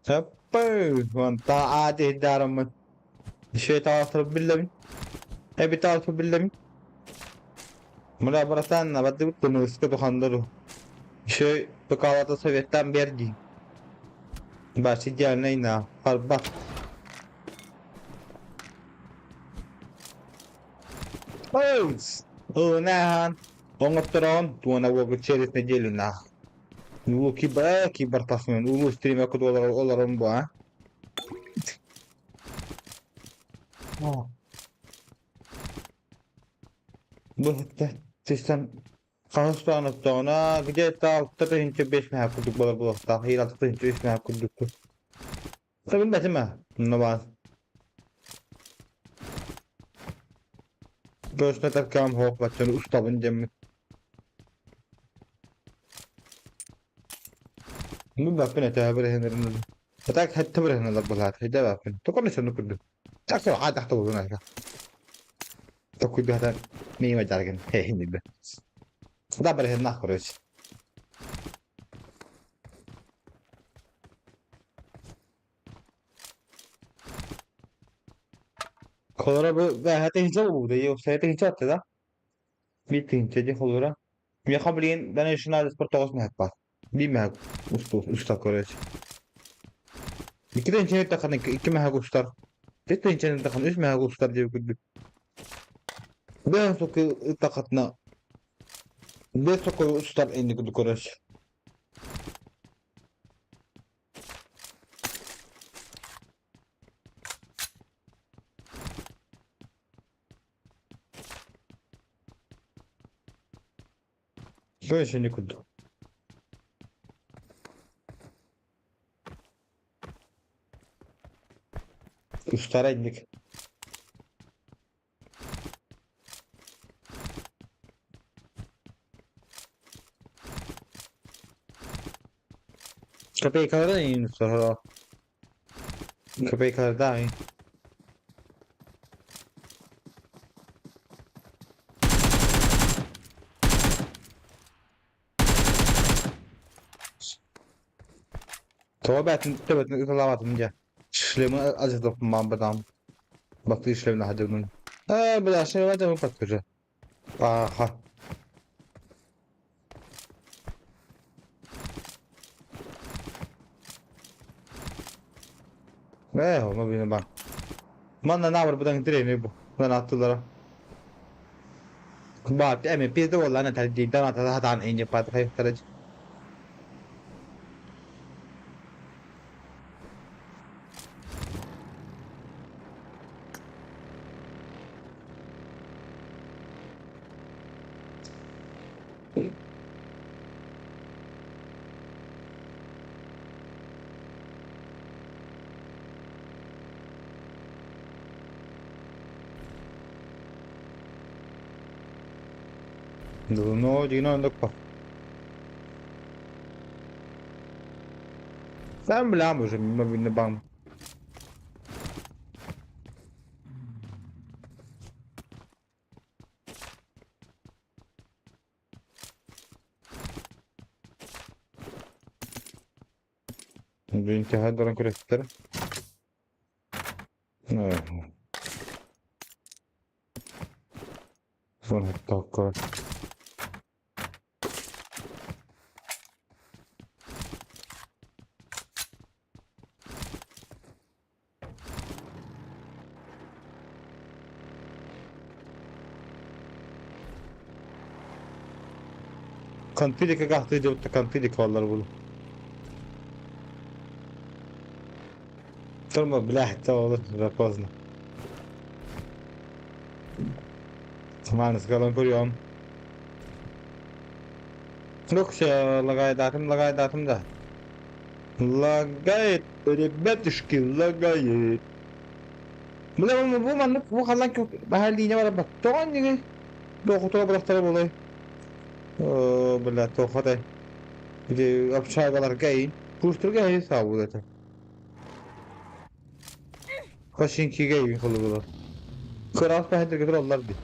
Apa wanta ade daram şey tawaf billahi. Bir tawaf billahi. Mulabaratan nabadde bunu sıkı dokandırı. Şey bu kahvaltı Sovyet'ten verdi. Başı gelneyna harba. Unahan. Ongotron, tuan awak cerit na jelo na. Ulu kibar tasmen. Ulu stream aku olaran bu ha. Oh. Bu hatta sistem Kanstan sonra gece ta hince 5 mi kurduk bu hafta. Hayır altı hince 5 mi kurduk. Tabii bilmedim ha. Ne var? Göğsüne takam hop batını ustabın cemmi. Bu bak ne tabi henlerin. فتاك حتى برهنا ضبطات هيدا بافن تقول شنو كده تاكل عاد تحت وزنها تقول ده هذا مي ما جارجن هي نبى ده برهنا خرج خضرة هاتين جو ده يو ساتين جات ده ميتين تجي خضرة ميا خبرين ده نشنا دسبورتوس مهبط دي مهب وسط خرج كده انت تخن كم هاجو ستار تيتا انت تخن ايش ما هاجو ستار دي كده ده سوك تقتنا ده سوك ستار اني كده خرج شو ايش اني كده ستار عندك كبي كاردين الصراحة كبي كاردين توابعت تبت طلعت من جا شلون ازيد ما بدام بطيء شلون لحد من بلا شيء ما تبغى تفكر ها ايه هو ما بينا بان ما لنا نعمل بدنا ندري نبو بدنا نطلع بعد ام بي ده والله انا تدي ده انا تحت عن اني بعد خير درجة نو جينا عندك Sen bile amca ما بينا بان بانتهاء درن كريستر فون الطاقة كان في لك قاعد تيجي كان في لك والله بقول ترى بلاح والله ركوزنا سمعنا سكالون كل يوم لوكش لغاية داتم ده لغاية ربتشكي لغاية بلا ما بو ما بو خلاك بهالدي ولا بتوعني لو خطوة بختار والله بلا تو خطأ اللي أبشر ولا رجعين بوستر جاي ساووا ده خشين كي جاي خلوا ده خلاص بهدر كده الله دي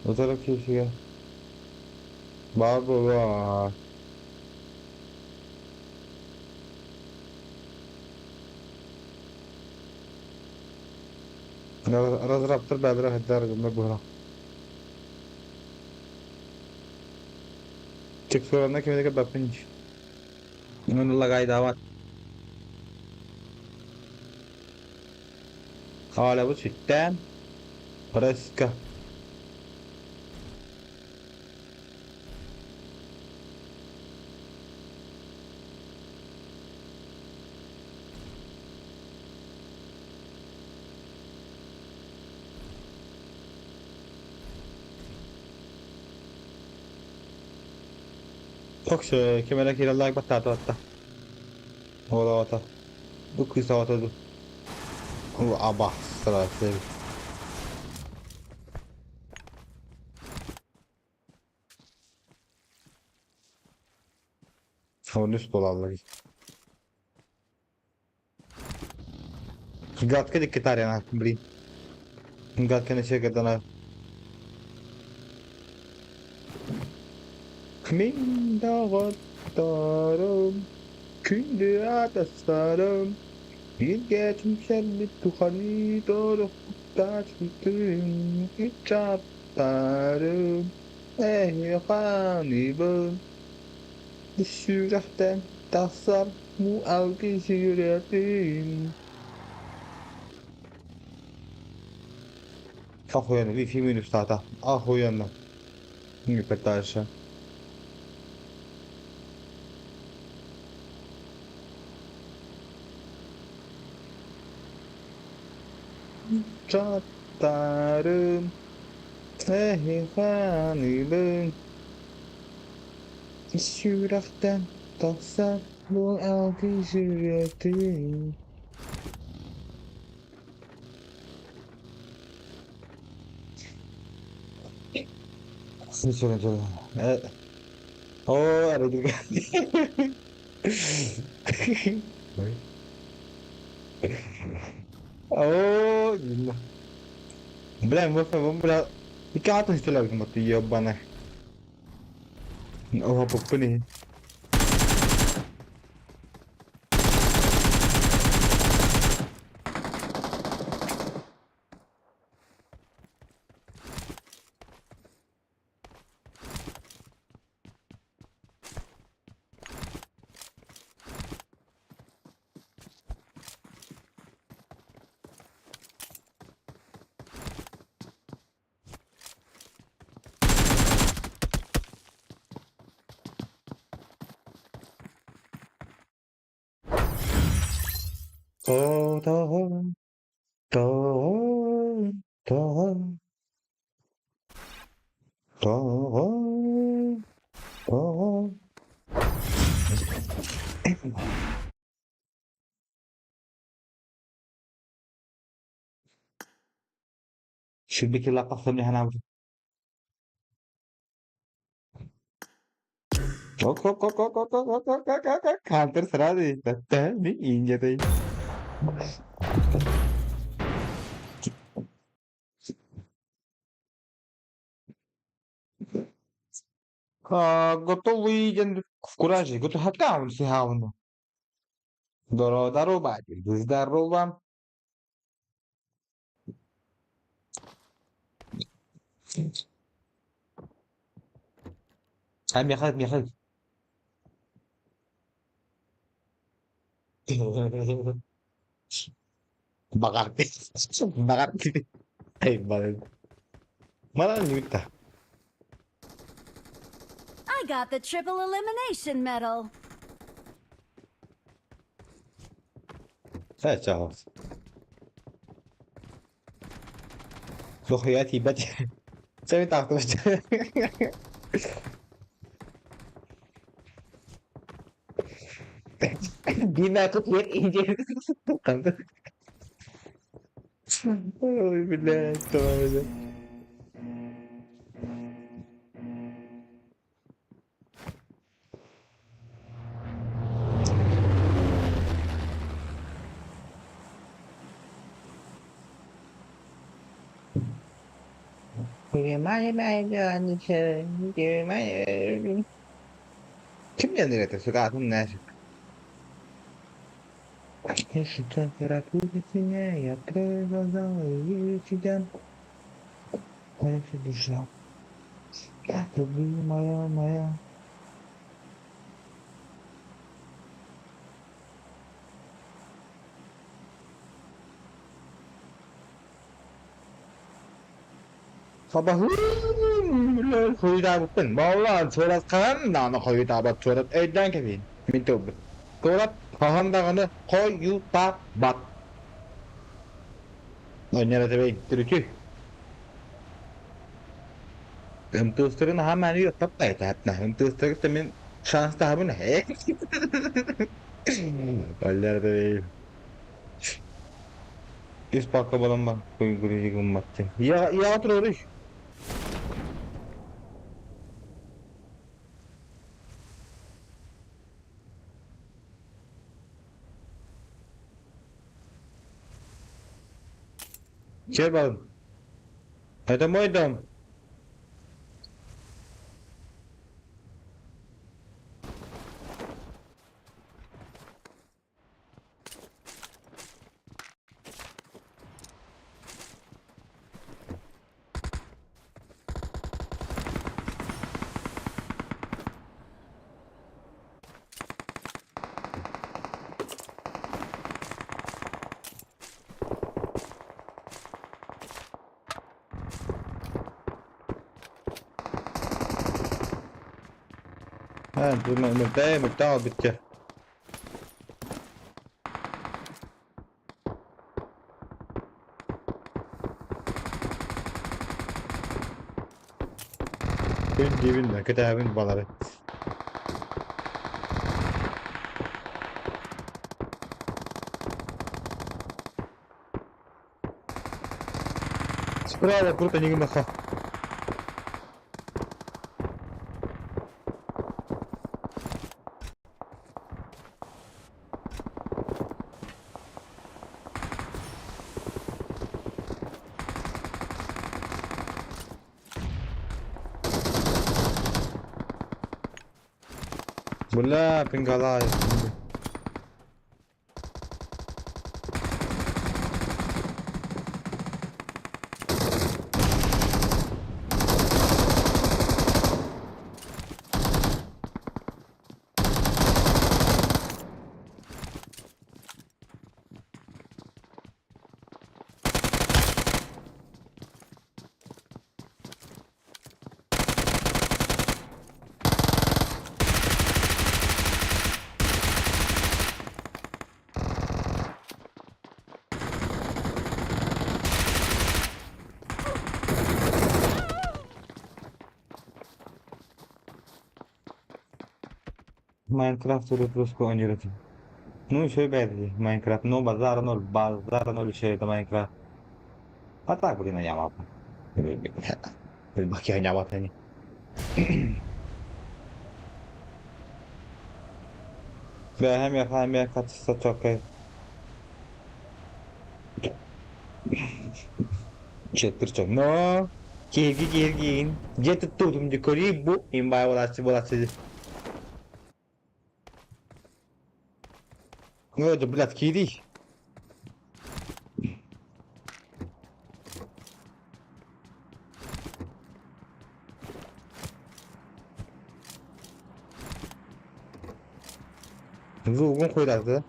وصلت كيف شيء بابا أنا ضربت بعد راح الدار المقبرة تكفى أنا كم ذيك بابنج من الله قاعد دعوات حوالي أبو ستان رزقة توكش كم أنا كده الله بتاعته أتا ولا أتا وكي سوته وأبا سلاسل هو نص dolarlar işte. Gatka dikkat yani bri. Gatka ne şey kadar Min dağıtlarım Kündü ataslarım Bir geçmişen tuhani doğru Taşmıştım Hiç atlarım Ey hanibim Düşürekten tasar Mu algı yüreğim Ah uyandı bir filmin üstadı Ah uyandı Arkadaşlar Çatlarım Ey hanibim Düşürekten tasar Mu algı yüreğim Seni soracağım. Oo aradık. Oo gila. Bilang gue mau bilang ikaw atas itu lagi mati ya bana. Oh apa nih? Oh toh toh toh toh toh. Şuradaki lakasını hemen kok kok kok kok kok kok kok kok kok kok counter será de ini injak tadi. Готовий в куражі, готовий хакаун сігауну. Здорово, батя, здорово. Hem yakın. Bakarte. Bakarte. Ay, bakit. Malang yuta. I got the triple elimination medal. Sa ciao. Lo hayati bat. Saya takut. Gina aku lihat injil. Tante. Oh, billahi taala. Kim yanıyor ete suratım ne? Şu temperatüresine yatırılmadan geçeceğim. Neyse düşeceğim. Tabii maya maya. Sabahın koyu da bıktın. Vallahi çorat kan da ana koyu da bat çorat evden kebin. Minto. Çorat kahandağını koyu da bat. Oynara tebey türkü. Hımtıztırın hemen yok taptay tatna. Hımtıztırın temin şans daha bu ne? Oynara tebey. Spacca balon bak. Koy gummatte. Ya otur. Gel bakalım. Neden bu adam? Ha, dur mürteye bitti. Kuyun dibinde kitabın baları. Sprava kurta nigga maka. Bulla pingala. Minecraft terus ko oynuyoruz. No şey belli. Minecraft no bazar no şey de Minecraft. Hatta buraya yama. Bak ya yama tani. Ve hem ya kaçsa çok çettir çok. No. Kirgin. Jet tutum di koribu imba volası. No de blat kiri. Rugun koyardı.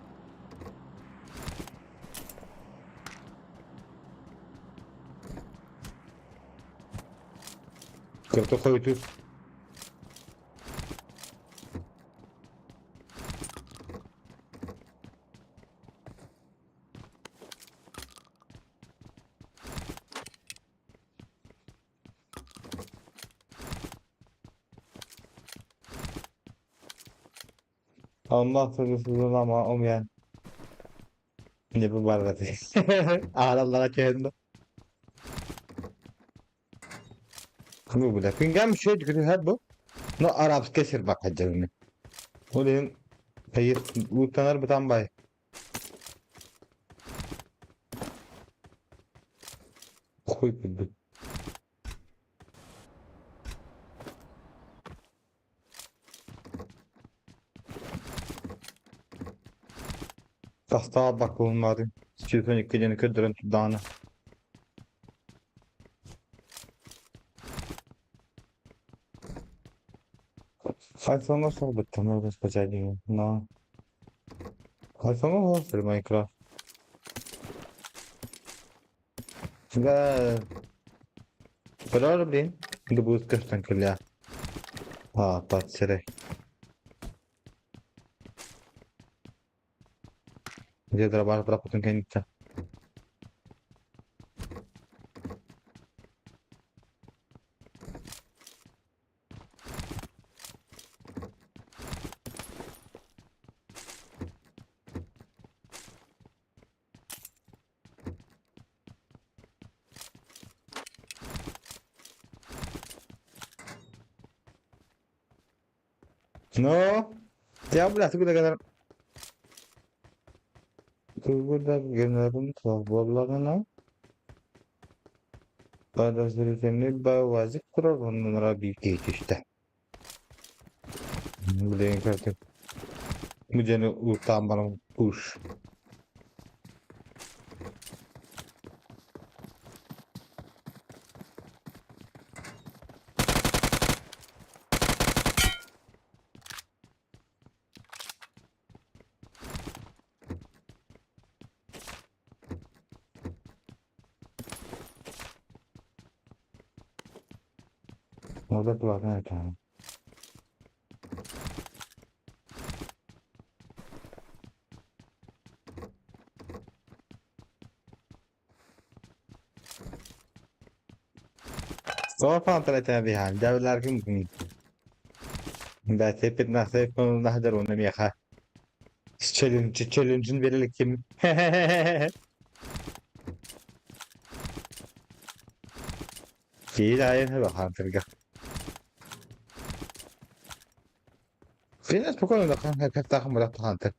Kırpta koydu. Allah sözü ama o yani. Ne bu barada. Ağlarlara kendi. Bu bile. Pingam şey diyor her bu. No Arap kesir bakacağını. O dedim. Hayır. Utanır bıtan bay. Koy bildi. Kasta bak olmadı. Çirkin ikilini ködürün dağını. iPhone'a sor bıttım. Orada spacaydı. No. iPhone'a mı var Minecraft? Ga. Pero din. Lubos ka sa kanya. Ah, patsere. Dia trabalha para potong kenita. No. Ya belah tu kadar tu kadar generun والله أنا pada sini bawa zikro rabi işte. Bildiğin kartı. Müjeni utanmanın push. Orada kulak ne tamam. Sonra falan ثلاثة بها جاب لكن ممكن بس بدنا سيكون نحضر ونميخها تشالنجن verelim kim? في لا ينهبط هانتر في ناس بيكونوا دخان تفتح مرات هانتر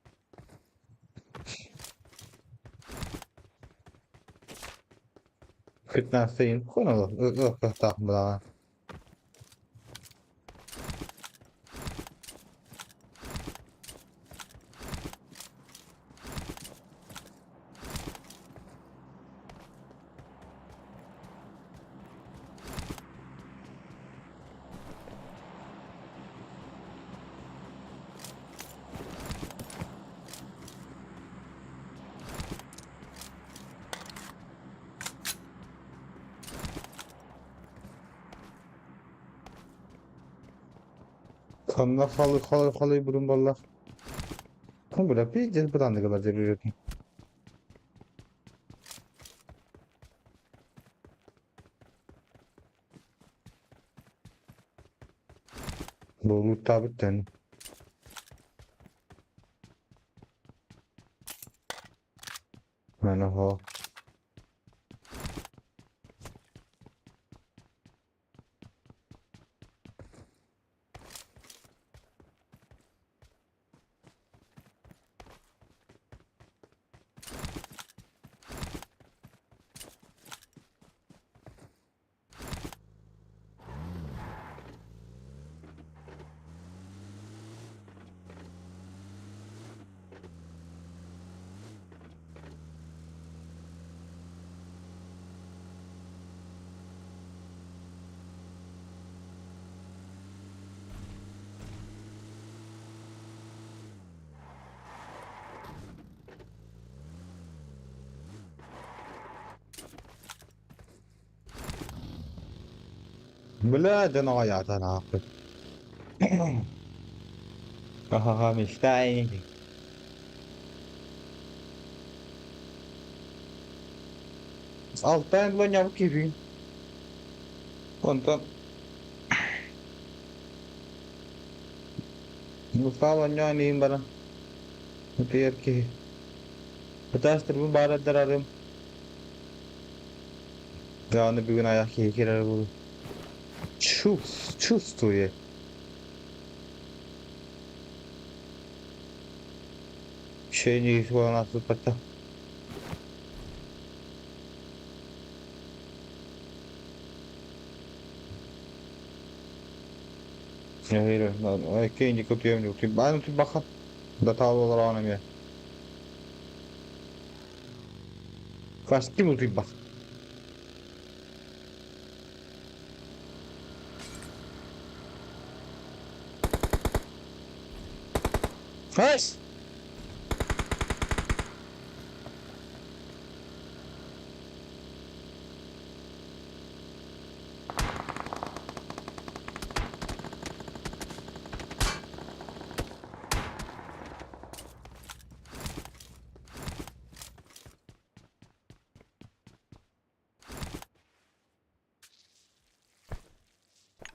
في ناس فين بيكونوا تفتح مرات Sonra halı burun ballar. Kan burada bir cez burandı kadar cebir Bu tabitten. Yani ha. بلا جنايات انا عقل. اه مستعين. Alttan lo nyamuk gibi. Kontan. Mustafa nyani bara. Mutiyar ki. 50,000 barat dararım. Yani bir gün ayak kirar bu. Çustuye. Şey ne iş var nasıl pata. Ya hayır. Ay kendi kötüyüm yok. Ben tüm bakın. Da tav olur anam ya. Kaçtı mı tüm bak. Kaç.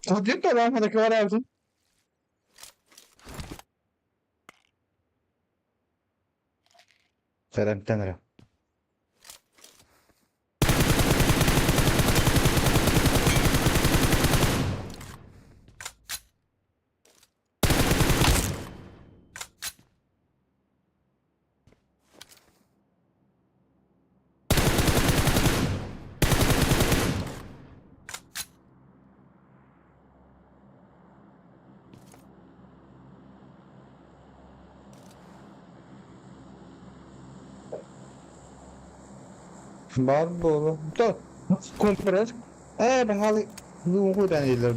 Hadi de lan hadi var yaptın. Serem tanrım. Barbo, to compras. Bangali lungo dan ilar.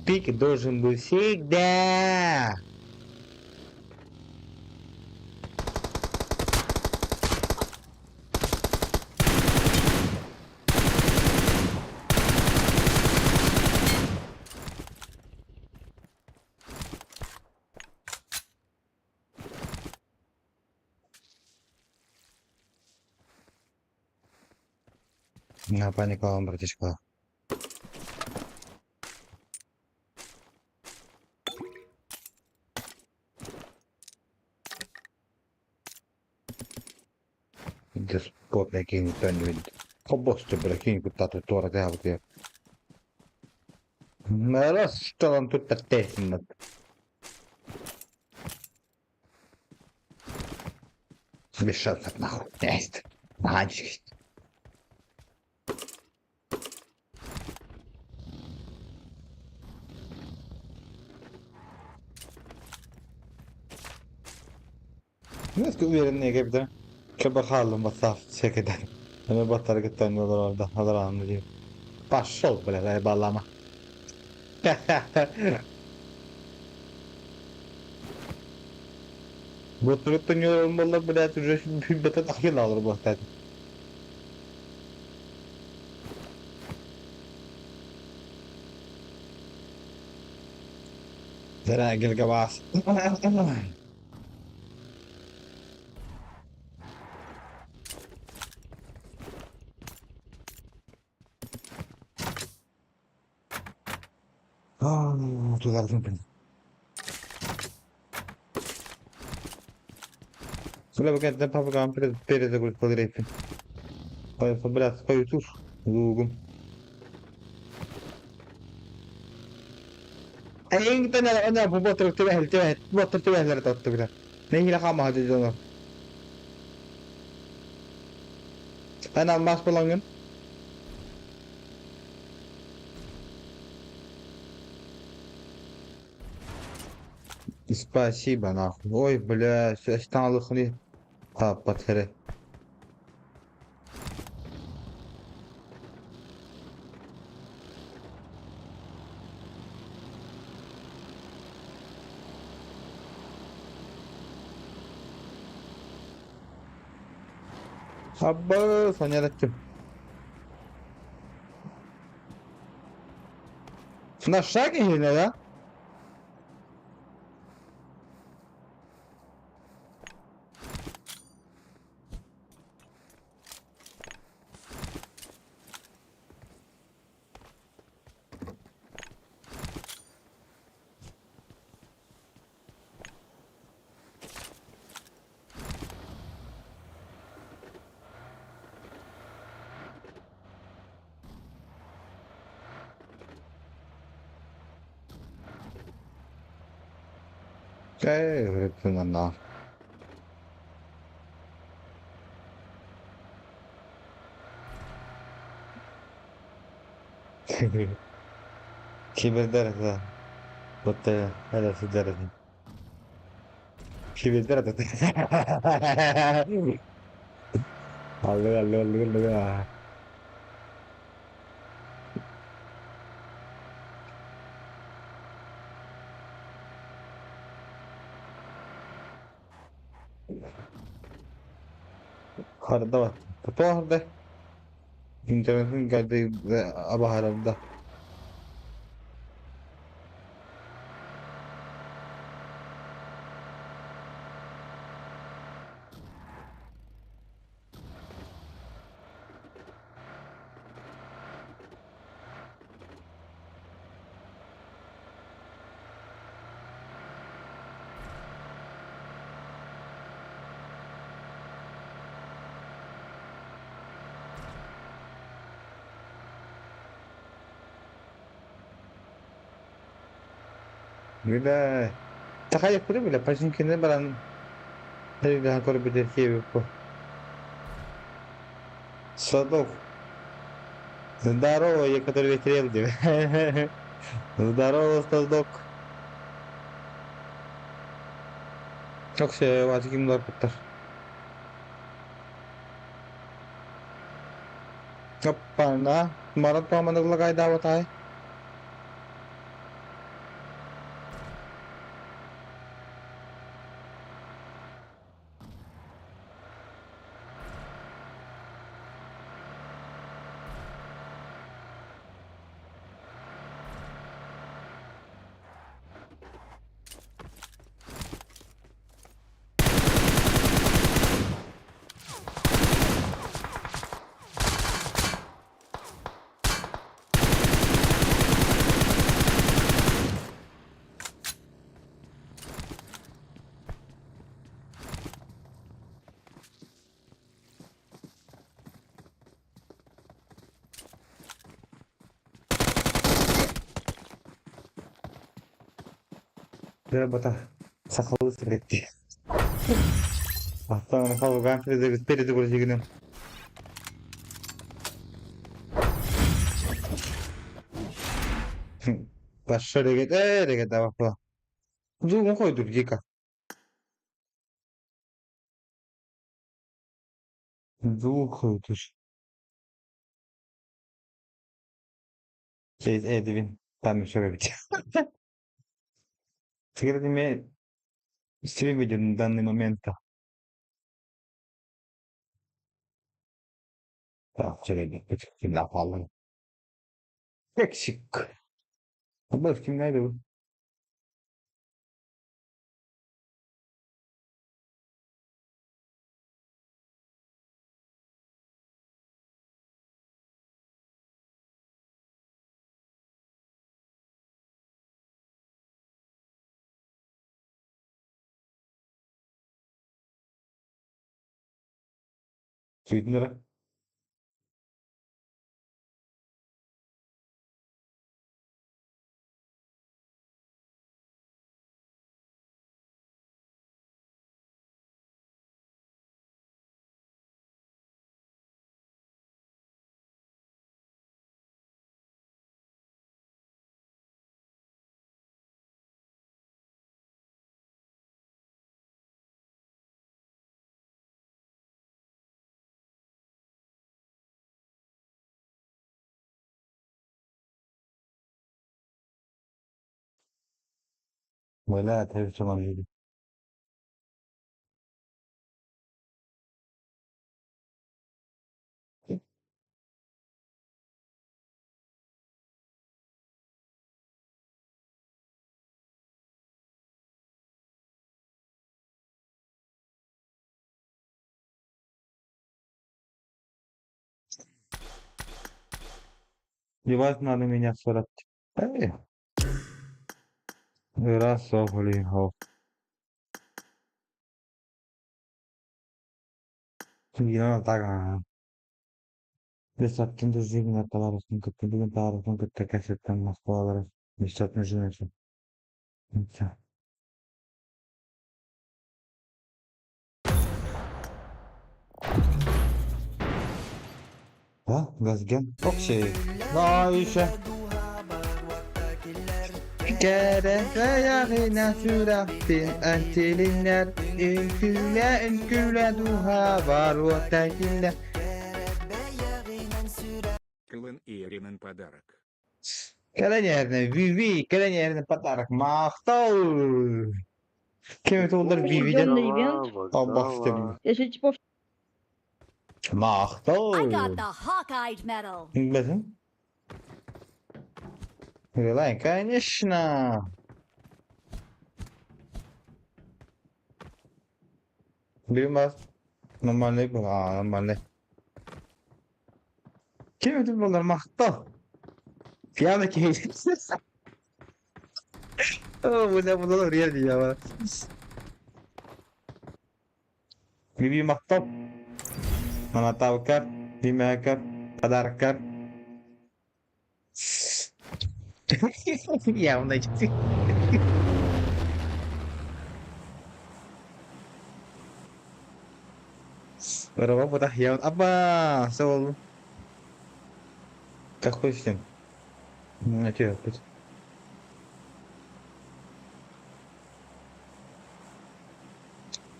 Пик должен быть всегда. На паниковом, братишка. Jos puolee kiinni tänne, niin kobosti vielä kiinni, kun täytyy tuoda tehdä. Mä rastaan tutta tehnyt. Смешаться нахуй. Есть. Мальчик. الناس كبيرة اني كبده كبر حالهم بصاف كده. انا بطل قلت انه هذا عم نجيب باشوك بلا لا بالله ما بطلت انه والله بدأت الجيش بتتحكي له على بوقتها. تراجع القواص. Tu dal sempre. Sulla perché da proprio che per quel podrete. Poi fa braccio, poi tu. Lugo. Ay, kita na ano, bubotol tiwahel, botol tiwahel na to kita. Nahihila ka mga dito. Ano, mas pa lang yun? Спасибо, нахуй. Ой, бля, стало хли. Подхре. Абба, саняратчым. На шаге yine ya. Öğretmen Allah. Kibir derse. Botta, hele su derse. Kibir derse. Allı, allı, allı, allı. Harda var. Tapa harda. İnternetin geldiği abaharında. Gila. Takaya ko rin wala. Pansin ka na parang nalilahan ko rin bitin kiwi ko. Sadok. Здорово, я который ветрил тебе. Здорово, Sadok. Çok şey var kimler kurtar. Kapan na. Marat pa man naglagay daw tayo. Kaya bata. Sakalı sürekli. Hatta kavga peride kuracak günüm. Başka hareket bak bak. Zoom'u koydur yıka. Zoom'u koydur. Şey Edwin. Ben şöyle bir Segreti scrivimi in данный момент. Tamam şöyle bir kim daha pahalı. Eksik. Bu kim neydi bu? Süydün lira. ولا تعرف شو موجود. Девайс надо меня 40. Эй, раз сохли хо. Yine tak. Desattin de zihni atalarısın kıttı. Bugün tarafın kıttı kesetten masalaları. Nisat nüzünüzü. Neyse. Ha? Gazgen. Çok şey. Ayşe. Kere sayarına sürekli entilinler. İnküle duha var o tekiller. Клен и Иринин подарок. Kelen Vivi, kelen yerine patarak mahtal. Kim olur Vivi'den? Определенный ивент. Allah istedim. Если типов I got Mahtal. the Hawkeye medal. Bilmedim. Lan конечно. Bilmez. Normalde bu. Normalde. Kim ödül bunlar mahtal? Piyano keyif. Bu ne bunlar yer diye ya. Vivi mahtal. Mana tahu kan, Bima kan, Padar kan. Ya, onu da Berapa فتح يوم apa sol question aja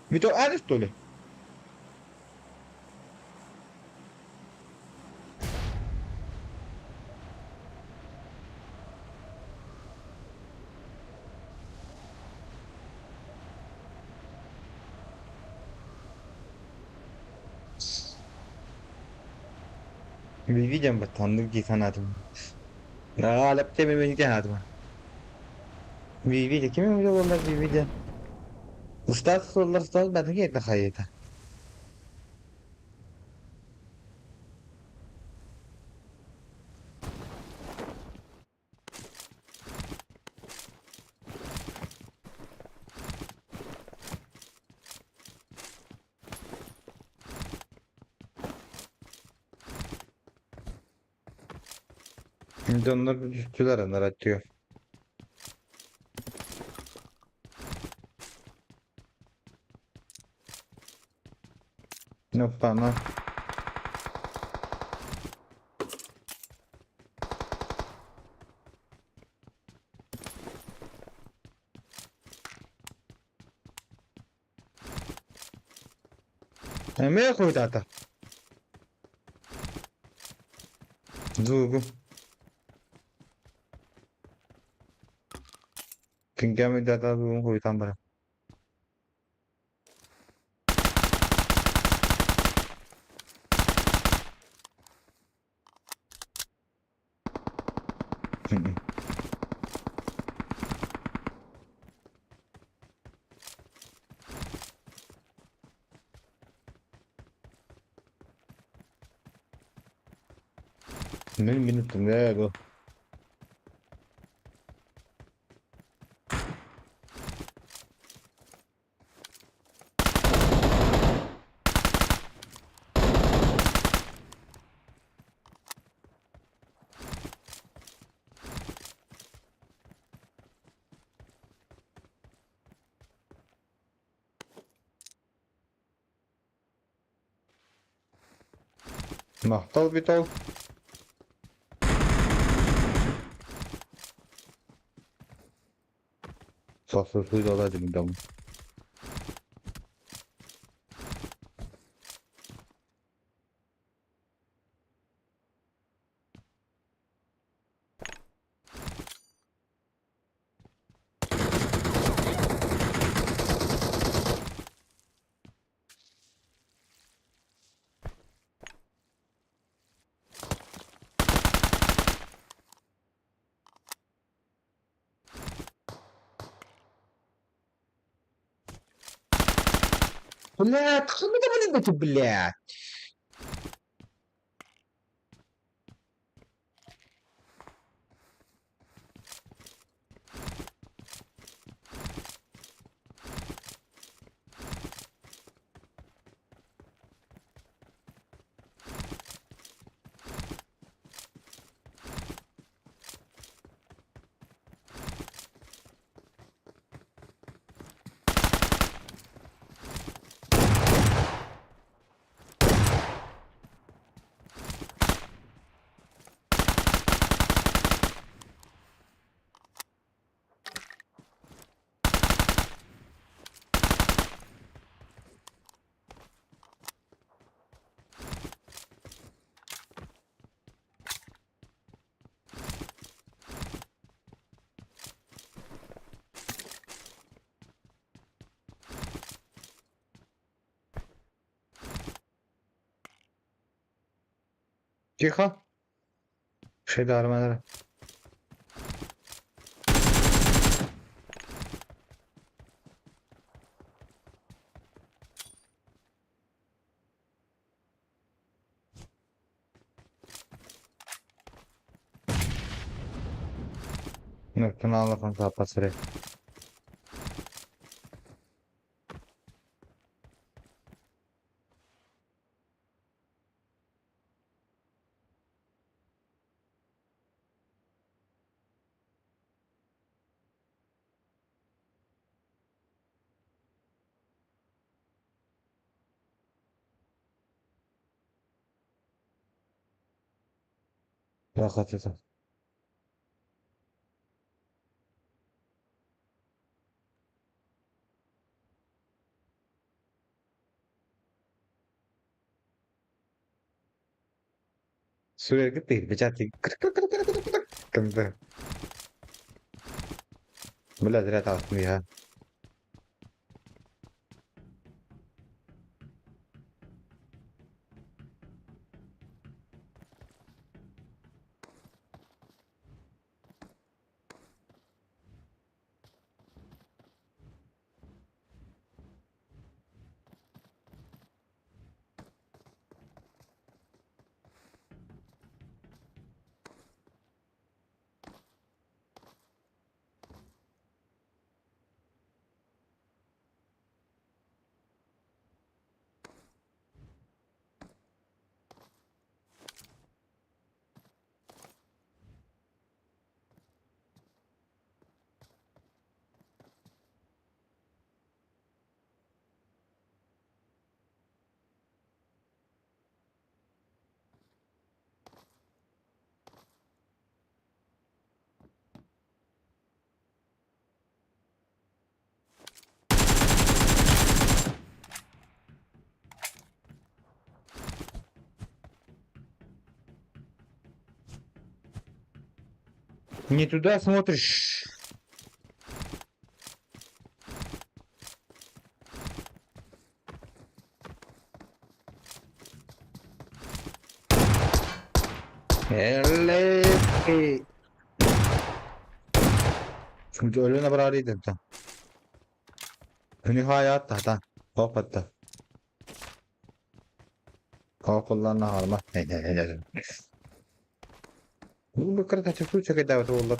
Mito Aristotle Vivi tanıdık ki sanatım. Galip de benim sanatım. Vivi de kimin bile onlar Vivi de. Ustaz sorular ustaz ben de hayata. Şimdi onlar düştüler onlar atıyor. Yok bana. Emeğe koydu ata. Zugu. Pinggir data zugu koydu tam bana. Benim minutum ne bu? Mahtal bir tol. Soslusu da olaydı bir damı. Блядь, что мы там не блядь? Тихо. Şeyde aramaları. Yok, kanalına falan kapatırım. يا خطيتها. Sudah getih, becati. Kentang. Belah tidak tahu ya. Не туда смотришь. Ele. بتقول لنا براري ده انت. نهاية تحت. فوق التحت. فوق الله النهار ما. بكرة تشوفوا كده والله.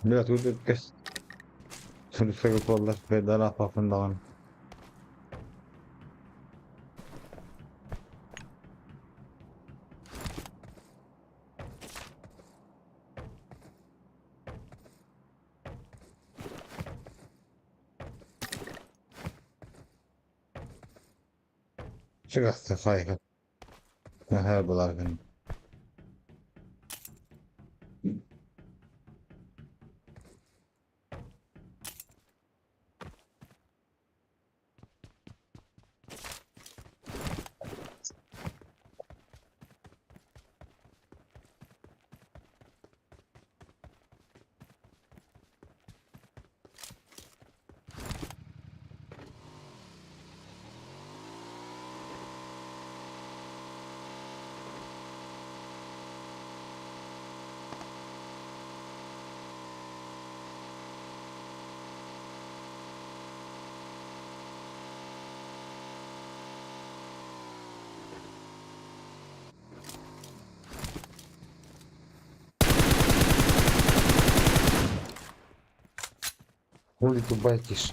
لا تقول كس. سلسلة والله في دارا فافن دان. شو قصة خايفة. ما هي بلارجن. قولي تبايتش.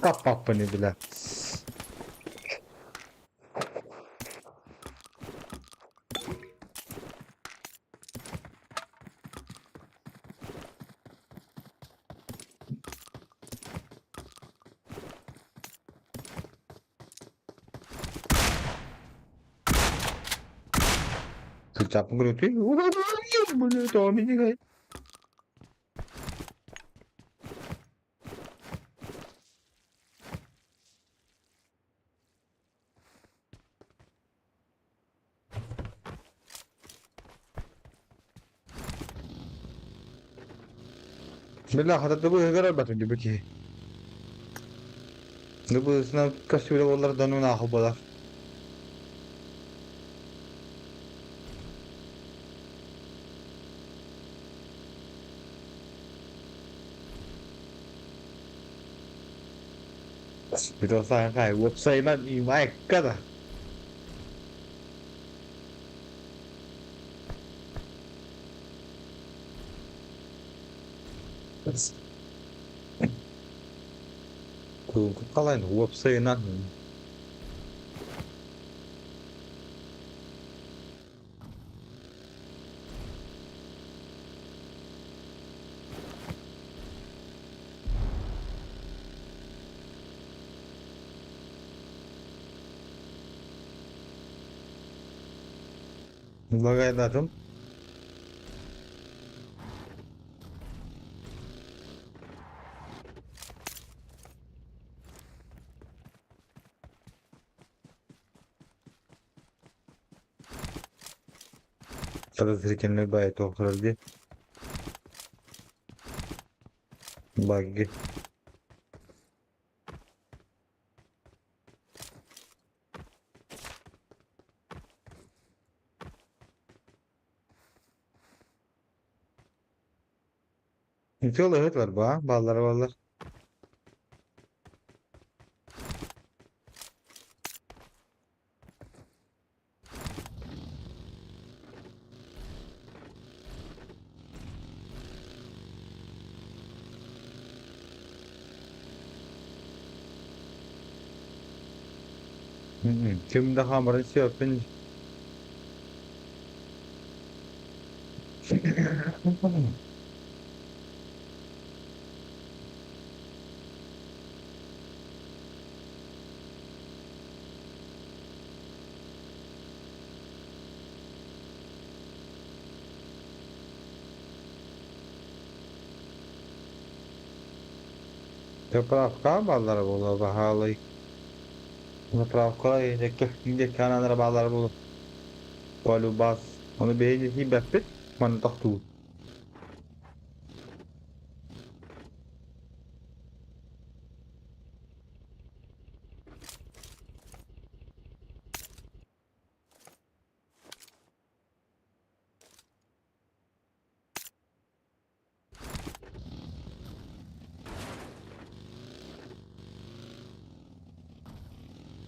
Kapak beni bile. Kecap ngeruti. Bener tuh ini kayak. Bismillah hatta bu hegar batun gibi ki. Ne bu sınav kasıyor onlar danına ahbalar. Biraz daha kay website iyi vay kadar. Ku kalain website nan. Bagay datum. Sada sirkenle bay toklar diye. Bagi. İki yol evet var ba. Ballar ballar. Şimdi hamarın şey yapın. Tepravka ballar bolu bahalı. Tepravka yedek kananlara ballar bolu. Balu bas. Onu beğenir hibet. Mantak tu.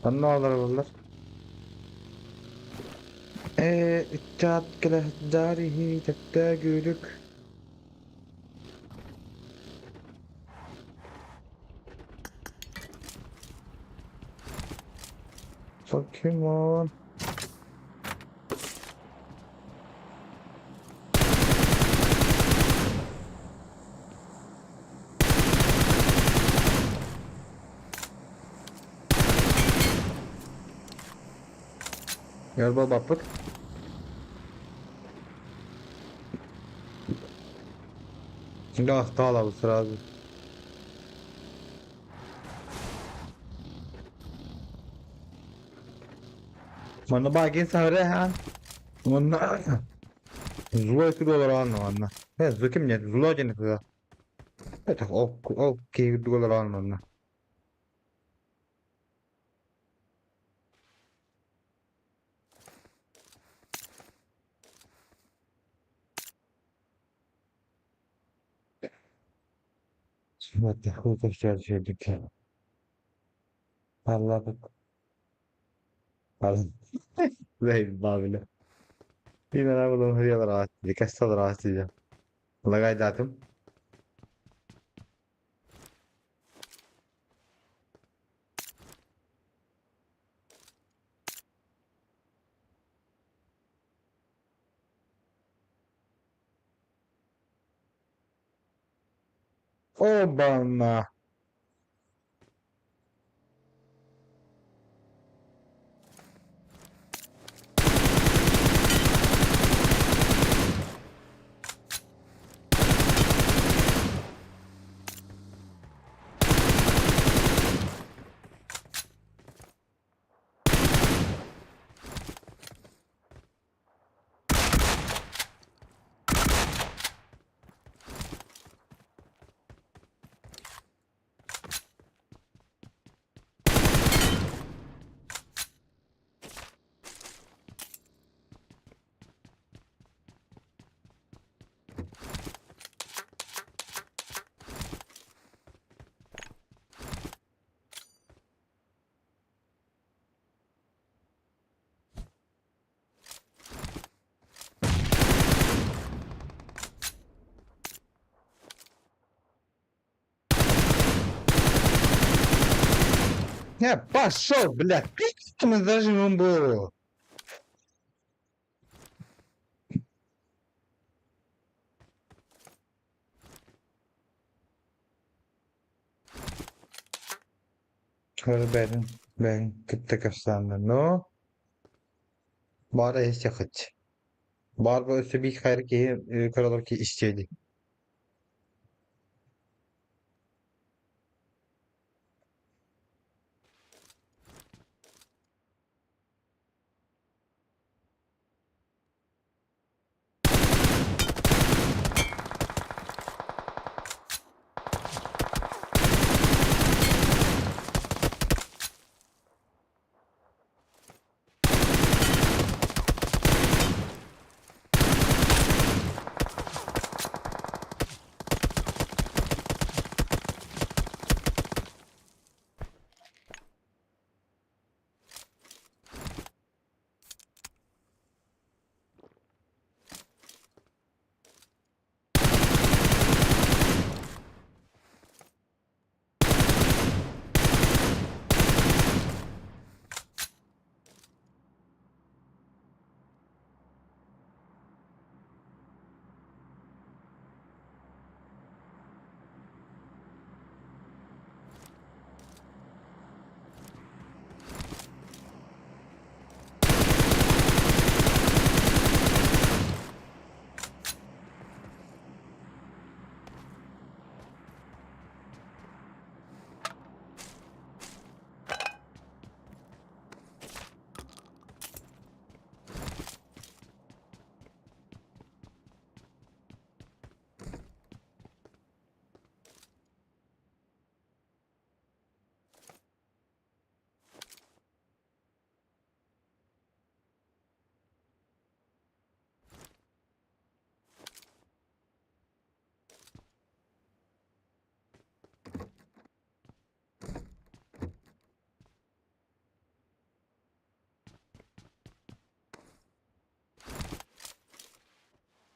Anne alır ballar. İttihat kılah darihi tekte gülük. Pokemon. Gel bal bapır. Şimdi hasta ala bu sırada. Mana bagin sahre ha. Mana zula itu dolar alma mana. Zukim net zula jenis ya. Oke dolar alma mana. Şimdi hukuk şey dükkan. Anladık. Anladım. زي البابلة فينا نعمل هي راسي اللي كسر راسي ده والله قاعد داتم اوباما يا باشو блядь пикс мы даже не было ben كنت كفسان no bari hiç yakıt bari böyle bir hayır ki karalar ki işçiydi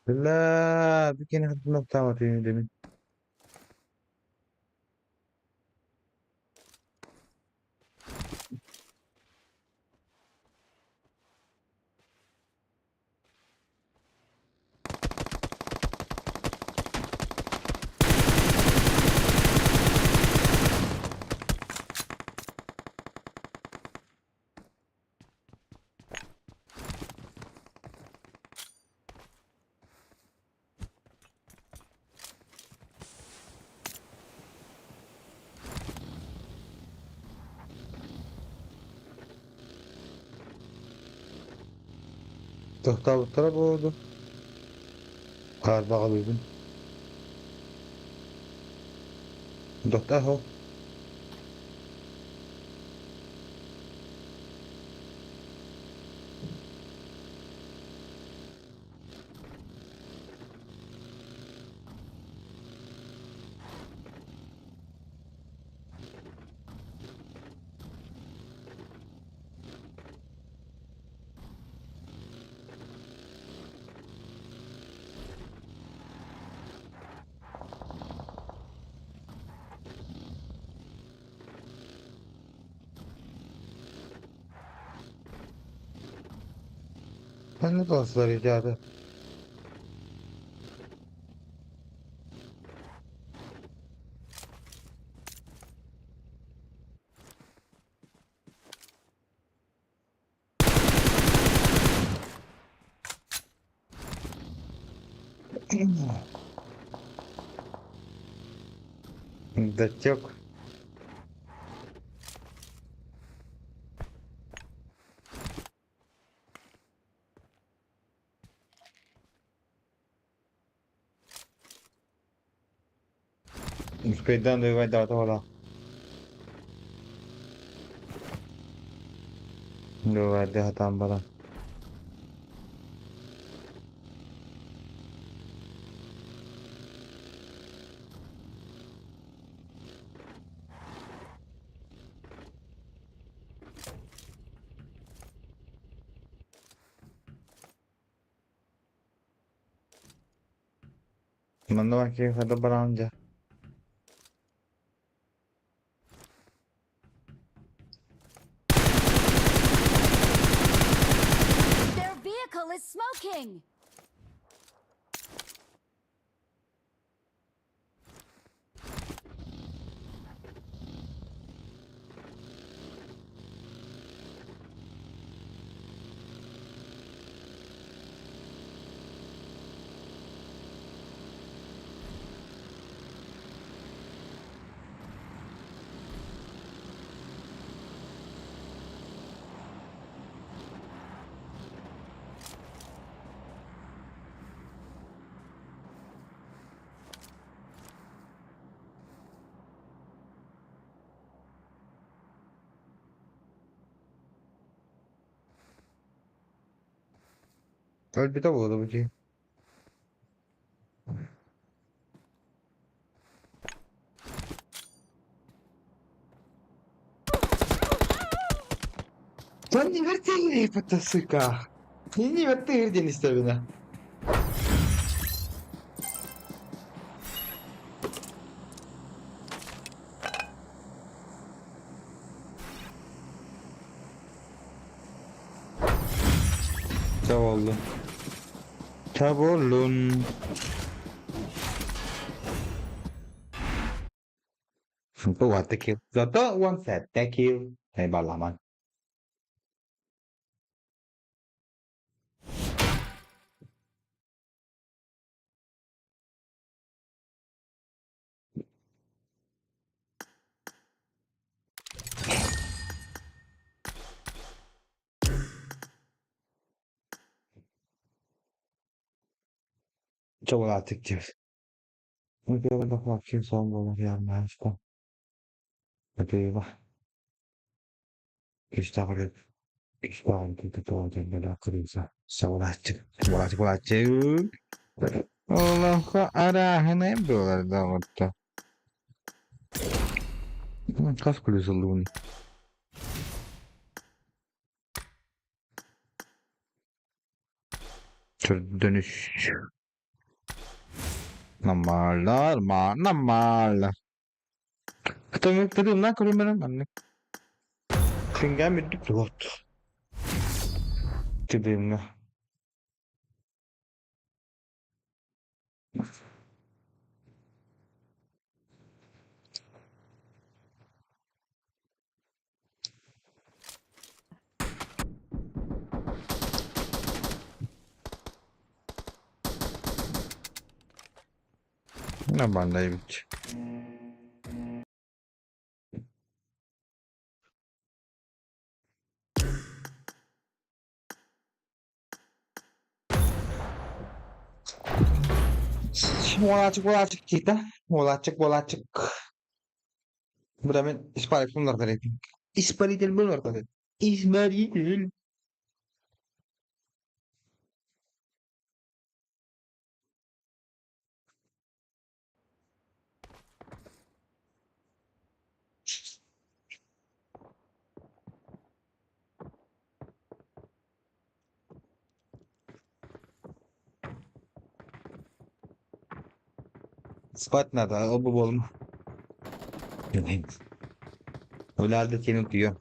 لا bikin hadi nokta atayım demin bu taraf oldu kar bağlıyordum doktor ho Ben ne dostlar icadı. Da çok. Speddan dove vai ora? Dove vai tambara? Manda anche vado branja. Their vehicle is smoking! Öl bir de vurdu bu ki. Sen divertire di patasca. Non divertire di stavina. Zavallı. Tabolun. Tôi gọi thank you. Rồi tôi one set thank you. Hay bảo làm ăn. Çok artık diyor. Bu bir bak bakayım son bulur yanına işte. Hadi bak. İşte böyle. İşte artık kötü olacak böyle kırılsa. Savunacak. Savunacak. Allah arahına yapıyorlar da orada. Kas kulesi oldu bunu. Şöyle dönüş. Normal, normal, normal. Kıtırım lan kırıyorum benim anne. Kingen müdük rot. Gideyim. Ne bandayım hiç. Molacık kita. Molacık. Buradan isparik bunlar da repin. İsparik değil bunlar da repin. İsparik değil. Ispat nerede? O bu oğlum. Öyle halde seni diyor.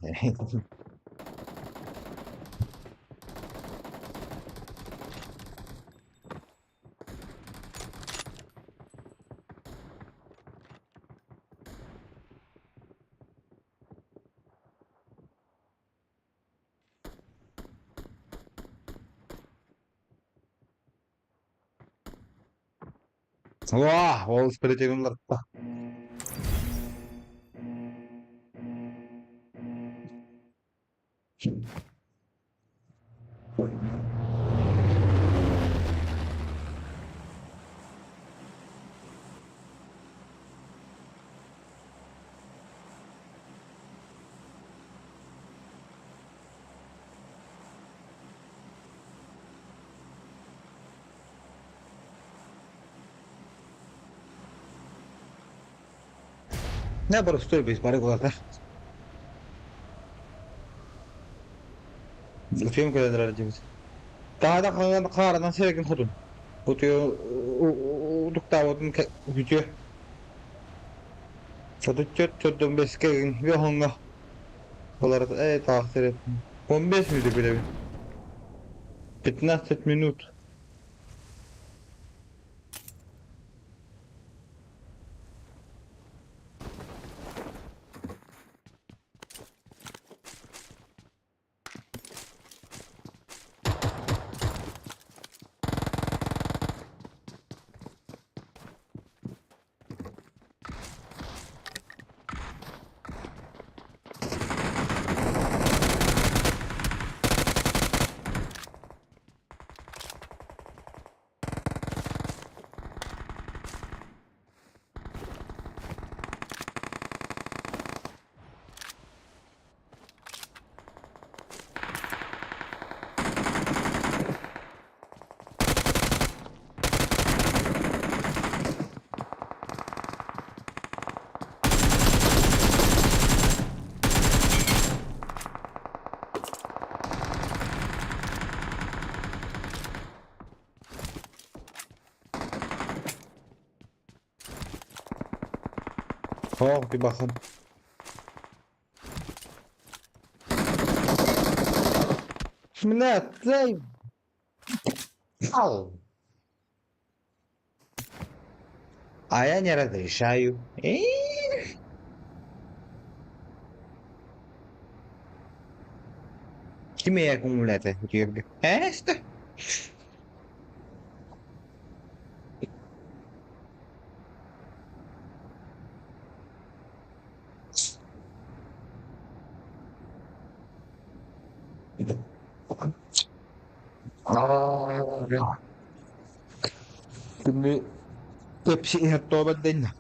Wah, Wall Spirit yung larta. Ne, pero estoy bis, pare ko ta. الفيلم كده دلوقتي بس. تعالى قارن سيرك خدهم. Dukta wadın video. Çözdüm beskeyin bir honga. Olarak takdir ettim. 15 miydi bile bir? 15 minut. Oh, bir bakın. Şimdi ne? Zey. Al. Aya nerede? Şayu. Kime yakın millete? Diyor. İşte. Aa, şimdi hepsi hatta بدلنا.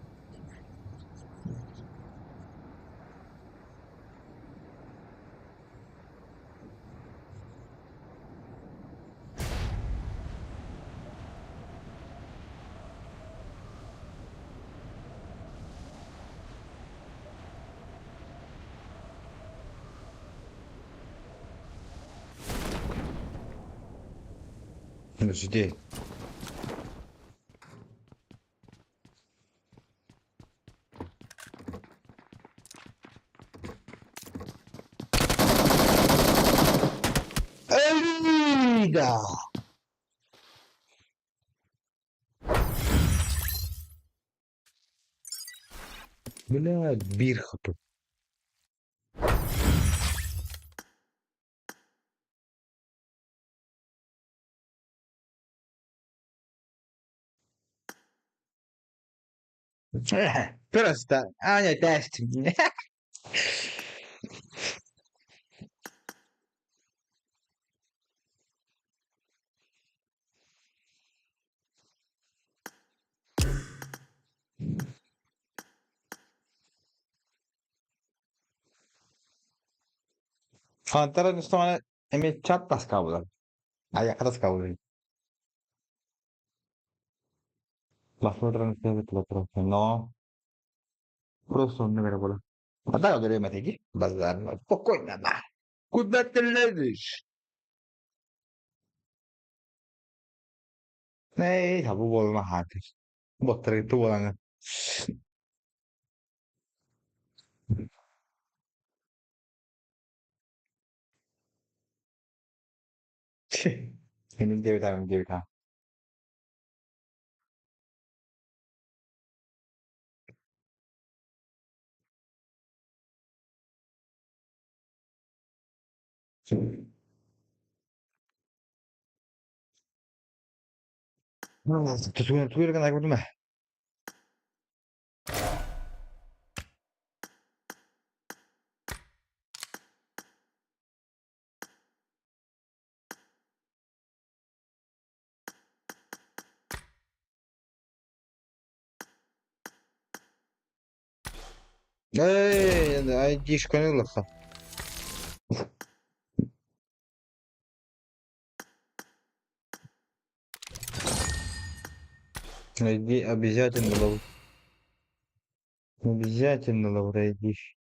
Mش دي. Eyda. Bile bir kapı. Просто Аня тест. Fantaran üstüne emin çat tas kablo. Ayak tas kablo. La flor no se ve lo no. Просто не vera bola. Hatta göre meteki. Bazılar. Pokoyna da. Kudretlidir. Ne tabu bolma hatir. Botları tu bolanı. Benim de bir tane bir tane. Tuvieron que andar con Ay, dziś koniec. Найди обязательно обязательно найдишь.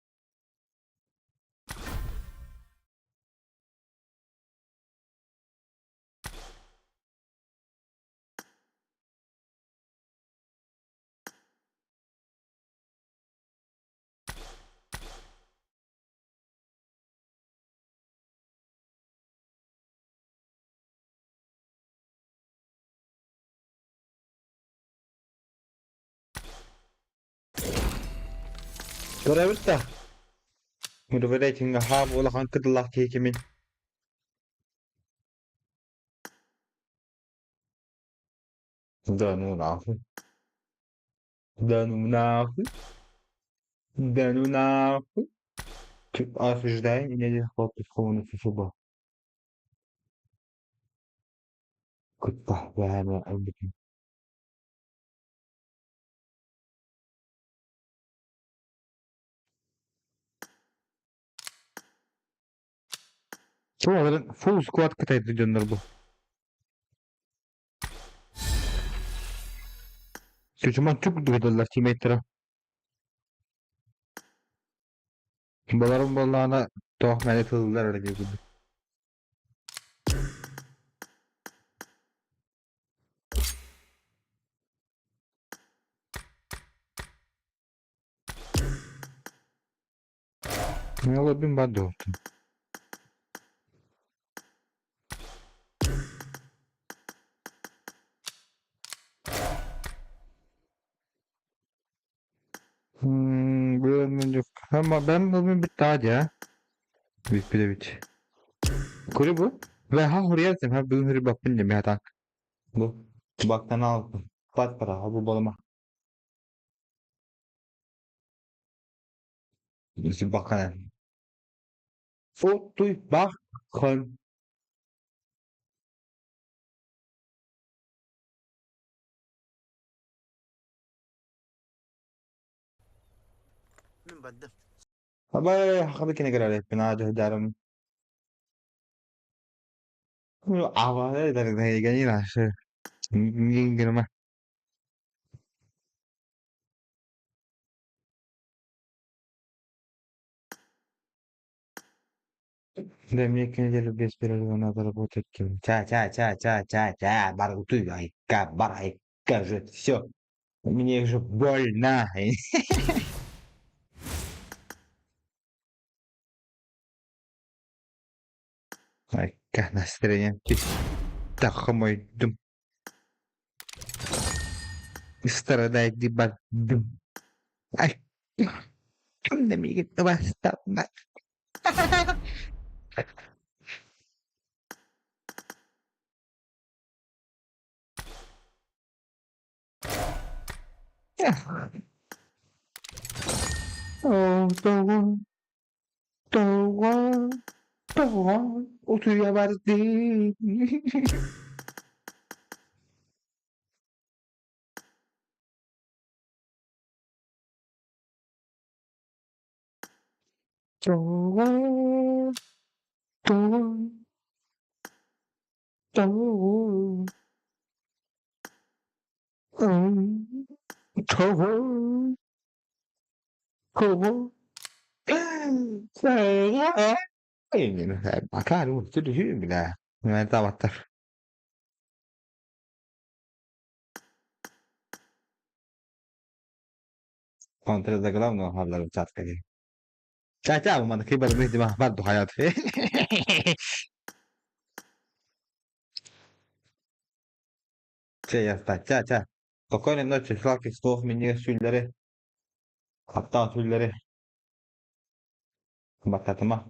Görebilirsin. Motivating hab ولا خان كده الله كيك من دانو نعرف دانو نعرف دانو نعرف تبقى في جدعين إن دي خاطر تكون في صبح كنت بحبها قبل كده شو هذا فول سكواد كده يتجنبه شو ما تشوف ده الله تيميترا بضرب والله أنا توه ما يتذكر اللي يقول يلا بين بعده Ama ben bugün bitti hadi ya. Büyük bir de bit. Kuru bu. Ve ha hurriyetim ha bugün hurri bak bildim ya tak. Bu. Baktan aldım. Kaç para ha bu balıma. Şimdi bakalım. O duy bak. Kon. من بدل Ama hakikaten kine kadar hep bina cehdaram. Ama dari gani lah se. Ini gimana? Demir kine jadi best player mana pada potek kim. Ca. Baru tu ay kabar ay кажет. Все. Мне уже больно. Ay kanastrenya. Так мой дум. Страдает дебат. Дум. Ay. Ne mi gitti basta. Oh, doğru, doğru. Oturuyorlardı. Doğru, doğru, doğru. Doğru, doğru. Saya ingin saya makan itu di sini lah. Nggak tahu ter. Kontra da glavno havlar chat kari. Caca bu mana kibar mihdi mah bardu hayat. Şey ya caca. Spokojnej nocy, słodkich snów, mnie sülleri. Hatta sülleri. Batatıma.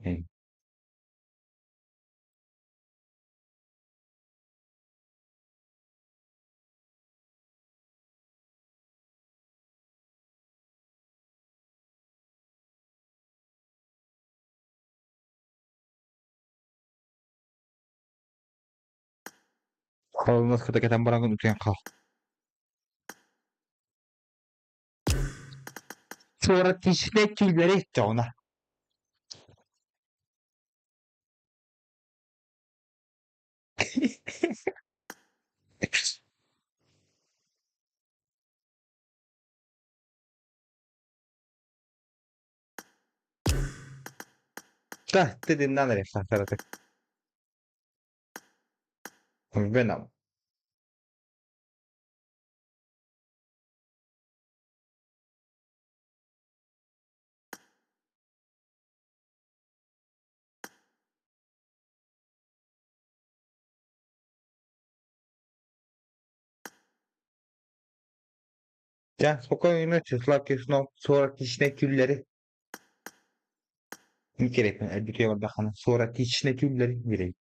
Olmaz kıta keten barangın ütüyen kal. صورة تشتكي تلفزيون. Dedin nereye sahtaratık? Venom. Ya spokojnie, czy szlaki snu, صورة تشتكي gerek mi? Elbette var bakana. Sonra tişnekülleri gerek.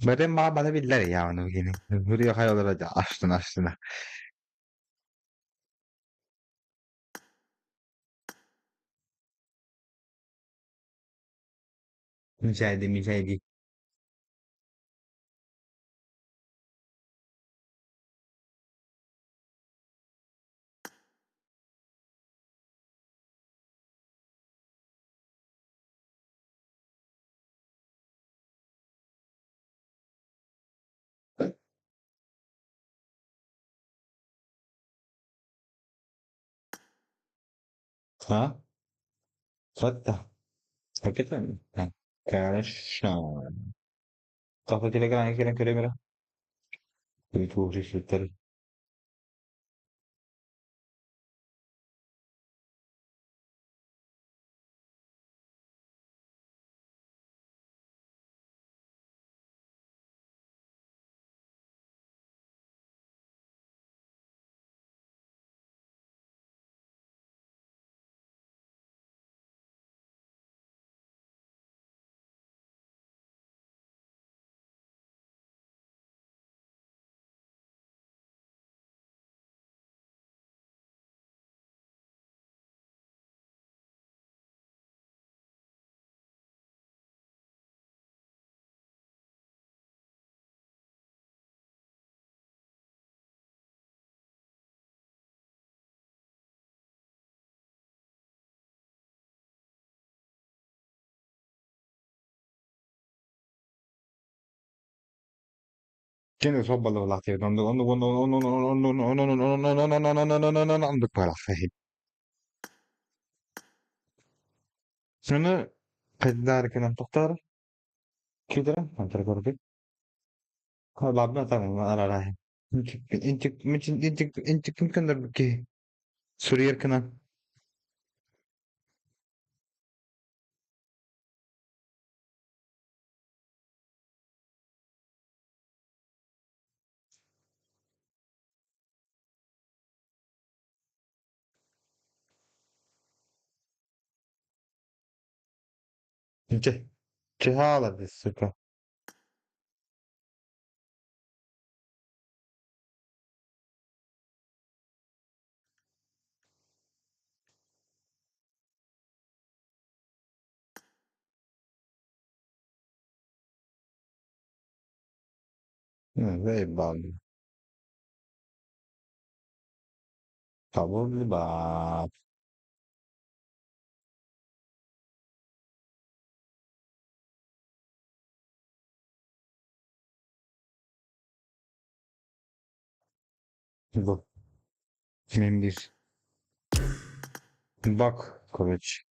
Benim bana bildiler ya onu yine. Buraya hayallara da açtın. Müzayede. Ha? Hatta. Hakikaten. Ha. Kardeşim. Kafa telegram ekran köremira. Bir tuğri sütleri. Kendi sobalı olarak diyor. Onu andık para fahim. Şunu kadar kena doktor. Kira. Antara korbi. Kalau tamam ararah. İncik mümkün de ki. Suriye kena. Cehala dessuka. Zai balli. Kabul ba. Bu. Kimin bir. Bak kılıç.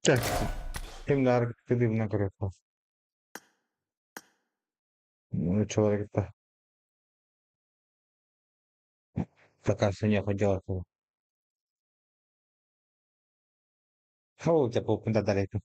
Gel. Şimdi hareket edeyim ne kadar fazla. Üç olarak gitti. Bakarsın yapacağız. Oh,จะpupunta dito.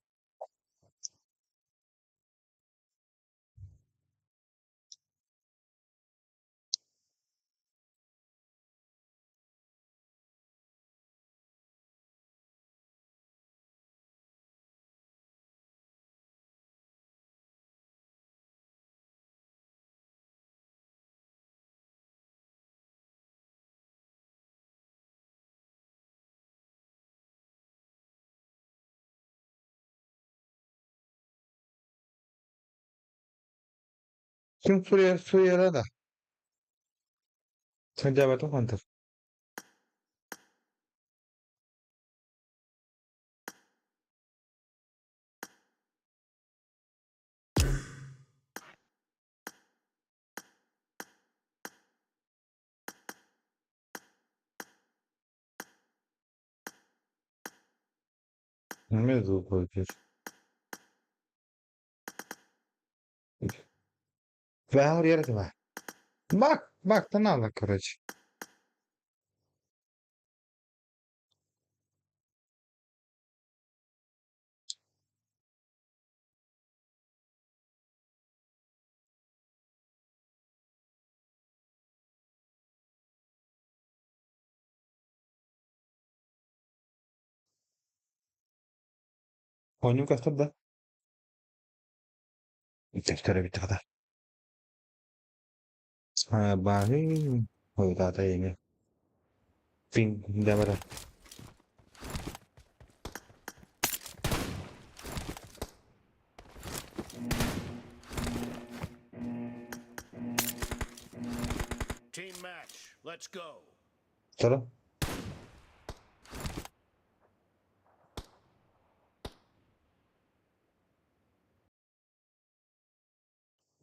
Kim Suriye'de de. Secabet Hunter. Mevzu koyuyor. Ve her yere de var. Bak da ne Allah kırıcı. Oyunum kastıp da. Deftere bitti kadar. Ha bari. O da yeni. Fin demede. Team match. Let's go. Sonra.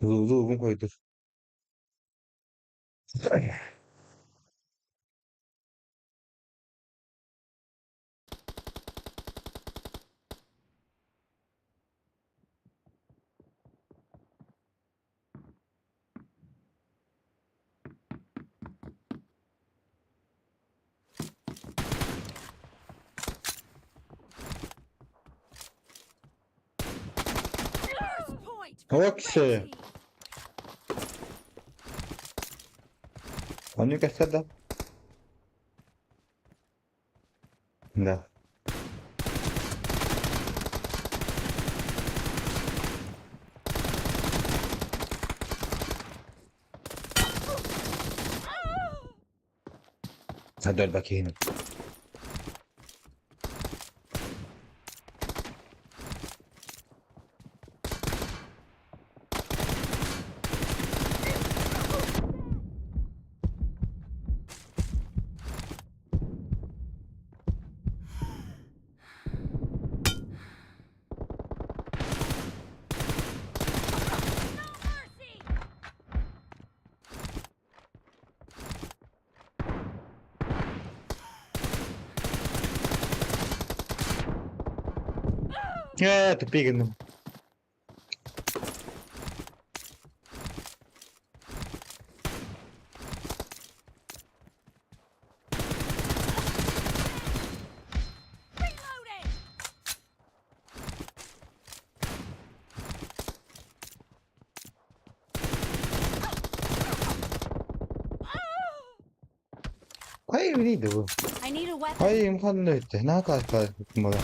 Uzun koydur. First point for the red Okey. team. Oyunum kastıp da. Da. هدول باكي هنا. Mercy. يا تبيك انه. Reloading. هاي جديدة. I need a weapon. هاي مخلت هناك هاي مرة.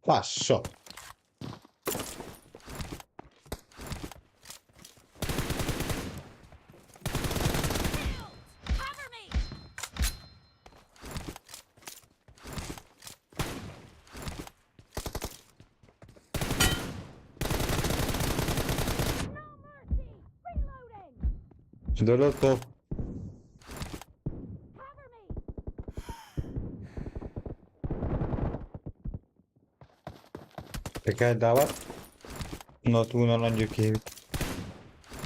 Passo. Cover me. No mercy. Reloading. Dolotto. Cover me. Pekala davat. Notuğun önceki evi.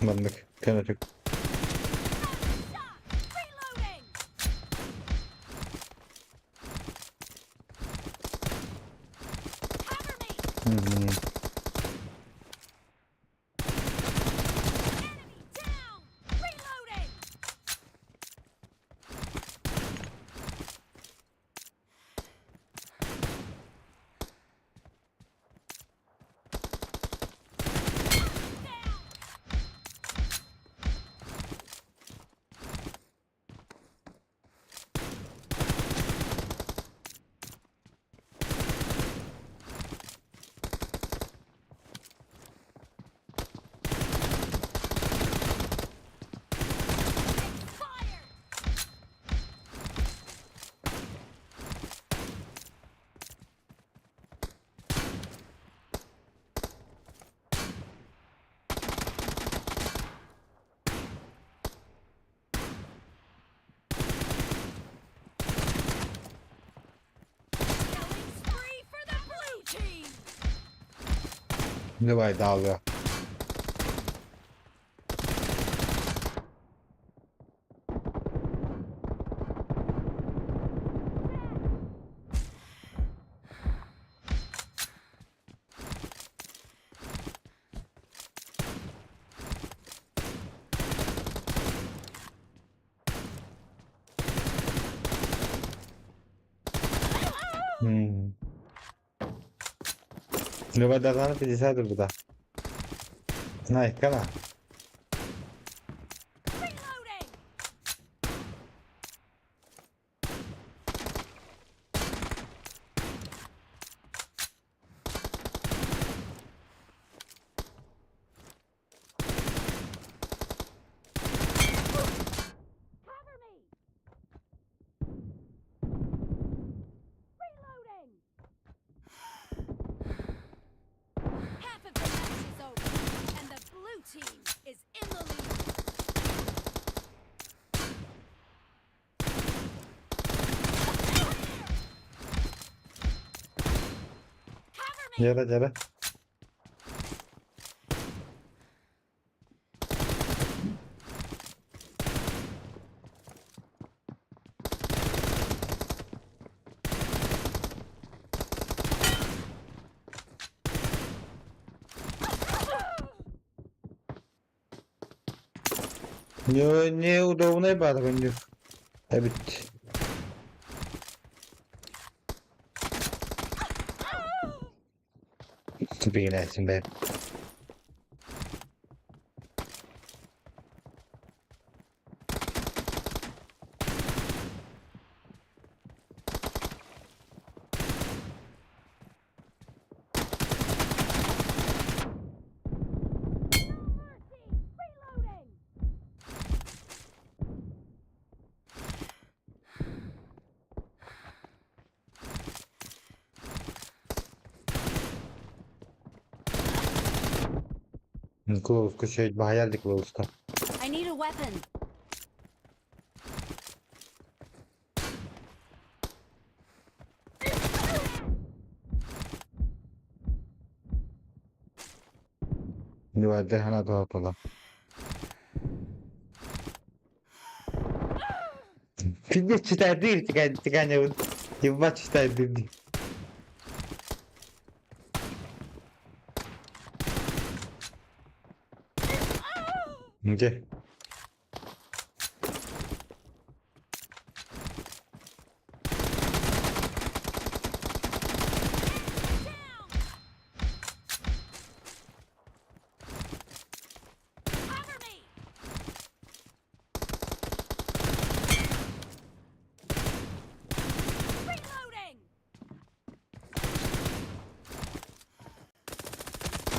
Bandık. Kanatık. Shot. Reloading. Cover me. Hmm. Enemy down. Reloading. Down. Давай, dağılıyor. Hmm. Давай догнати 50 буде. Знай, кана. Reloading! Cover me! Reloading! Half of the match is over, and the blue team is in the lead. Cover me! Yere yere. Не удобно бара бence. Evet. Tipi gelsin be. Mercy! Reloading! Close köşeye bayardık Close'da. I need a weapon. Nivalde hana doğapalı. Şimdi çıtar değil çıkan yavun. Yılmaz çıtar değil. Gel. Cover me! Reloading!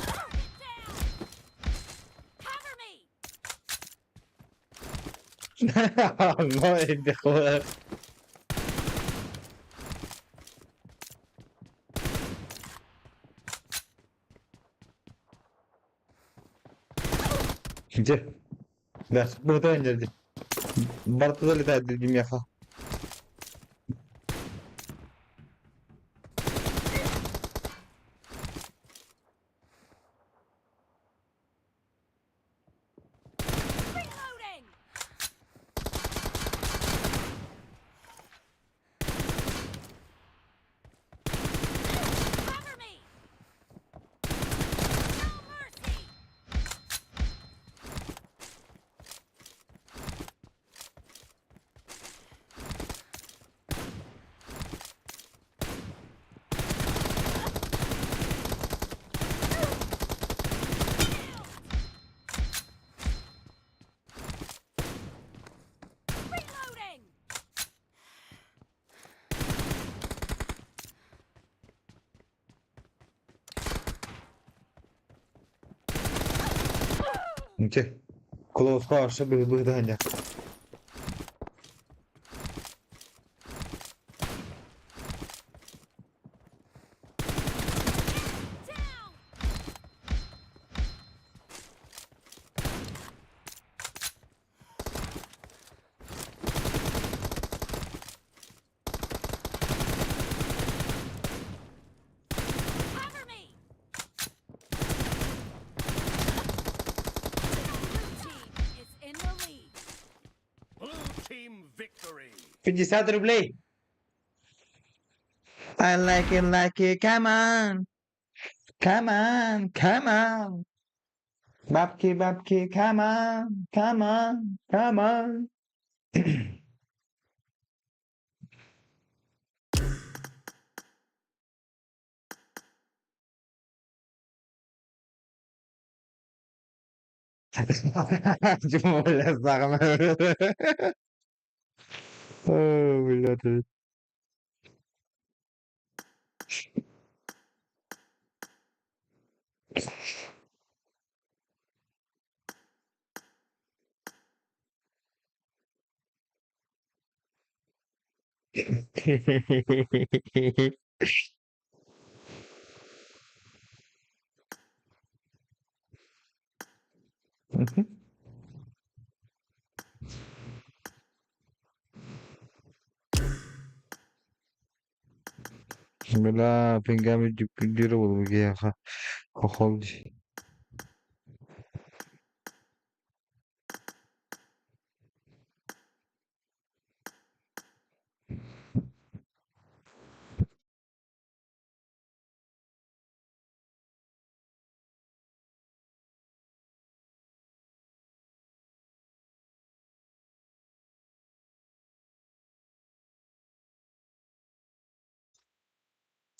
Target down! Cover me! Allah ediyor. Gel. Ver. Burada önce. Bartu'da lütfen dediğim yafa. Reloading! Cover me! No mercy! Reloading! Gel. Close karşı bir burada önce. Down! Cover me! بدي سادر بلاي. I like it, come on, come on, come on. ببكي ببكي come on, come on, come on. جمهور الصغمة. بالله. Bella pingami di robo che fa oggi.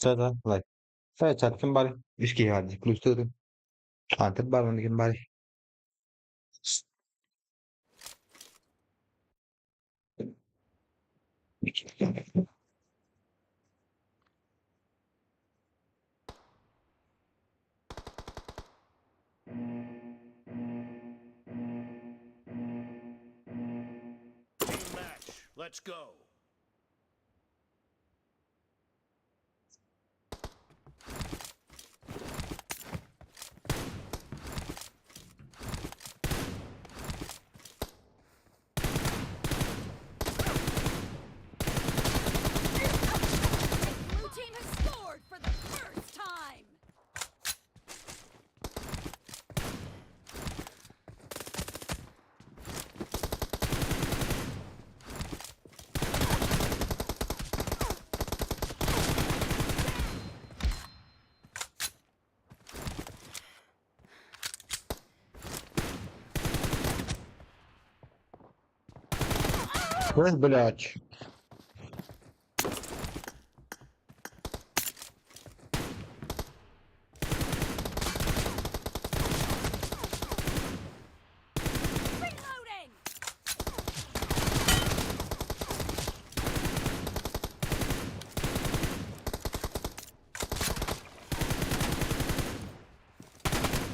Certo, vai. Sai, chat kembali. Iski hadi plus tu. Antep baru nih kembali. Team match. Let's go. Blue team has scored for the first time. Where's блядь? Reloading.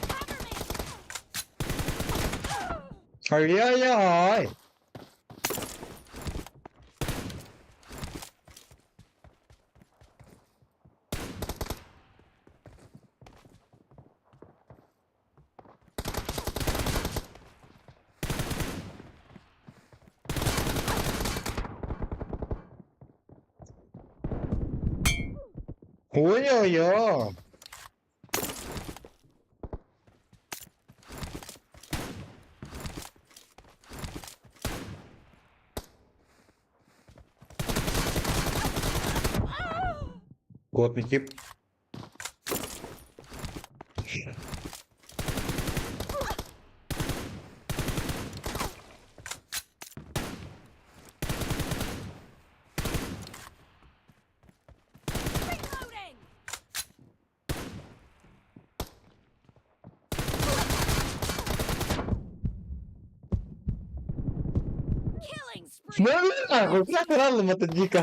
Cover me. Ay ay ay. Ôi ôi ôi. Плотный тип. Reloading. Killing spree. Wala, kung saan lang matadji ka.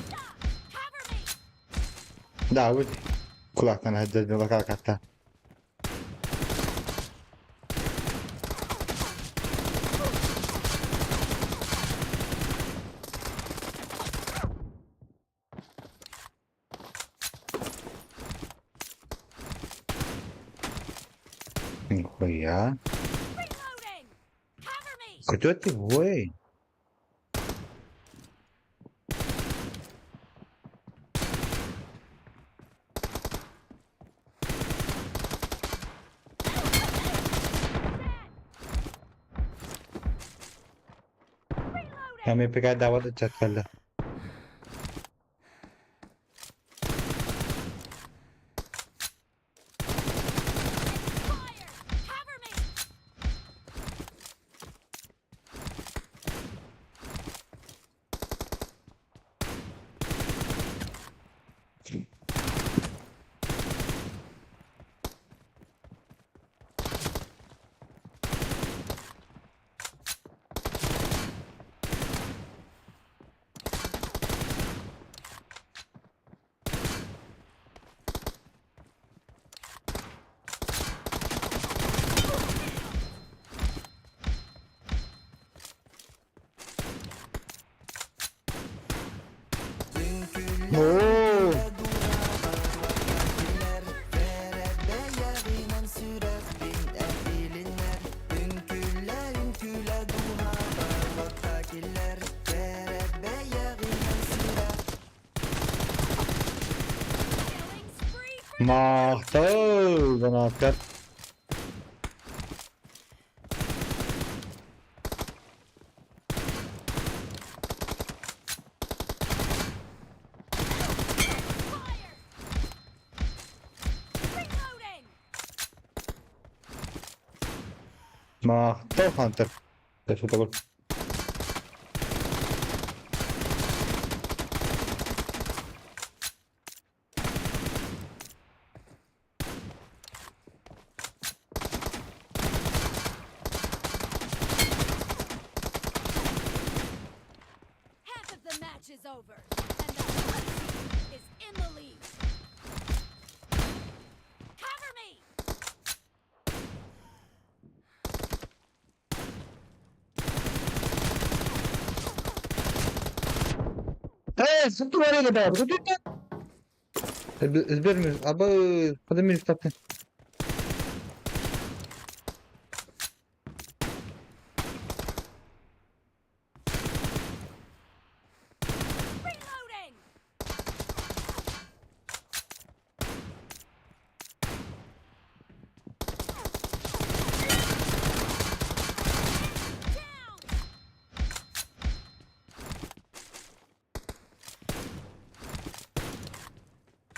Stop. Cover me. Dawid. Kulaktan haddad na nakakata. Kuya. Reloading. Cover me. Kutuati, boy. हमें पे काय दावत अच्छा खाल्ला Fire! Cover me! Oo. Killing spree for Mahtol banaatlar. fire! Reloading! Mahtol Hunter. Eso te Half of the match is over, and the blue team is in the lead. Cover me! ايه ست ورقة بقى اصبر ابا خد من الكابتن Reloading! Down!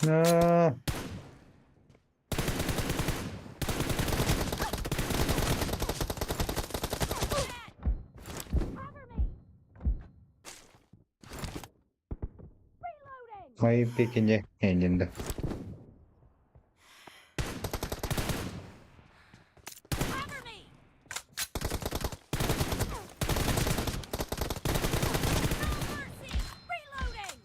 آه. Cover me! Reloading! May pikin niya yan da. Cover me! No mercy! Reloading!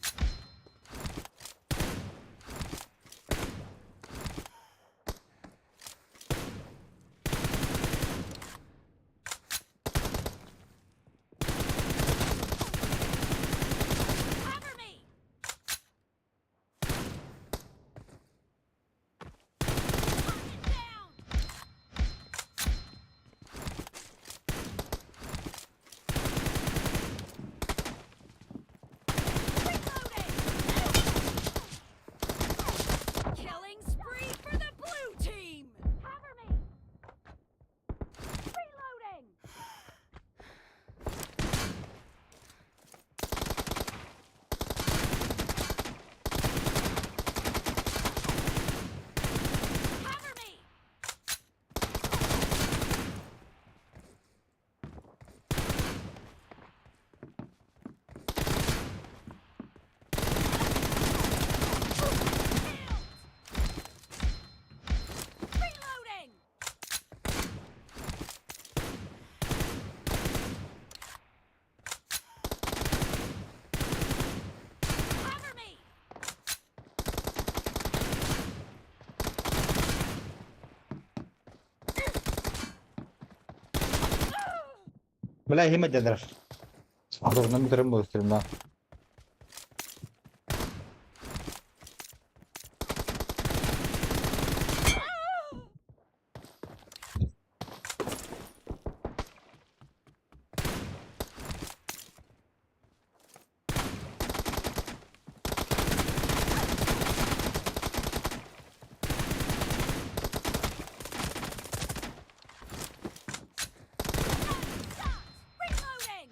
Cover me! Target down! Reloading! Killing spree for the blue team! Cover me! Reloading! Cover me! Reloading! Cover me! Wala himad dyan Rush. Ako na mitram mo stream na. Stop! Reloading!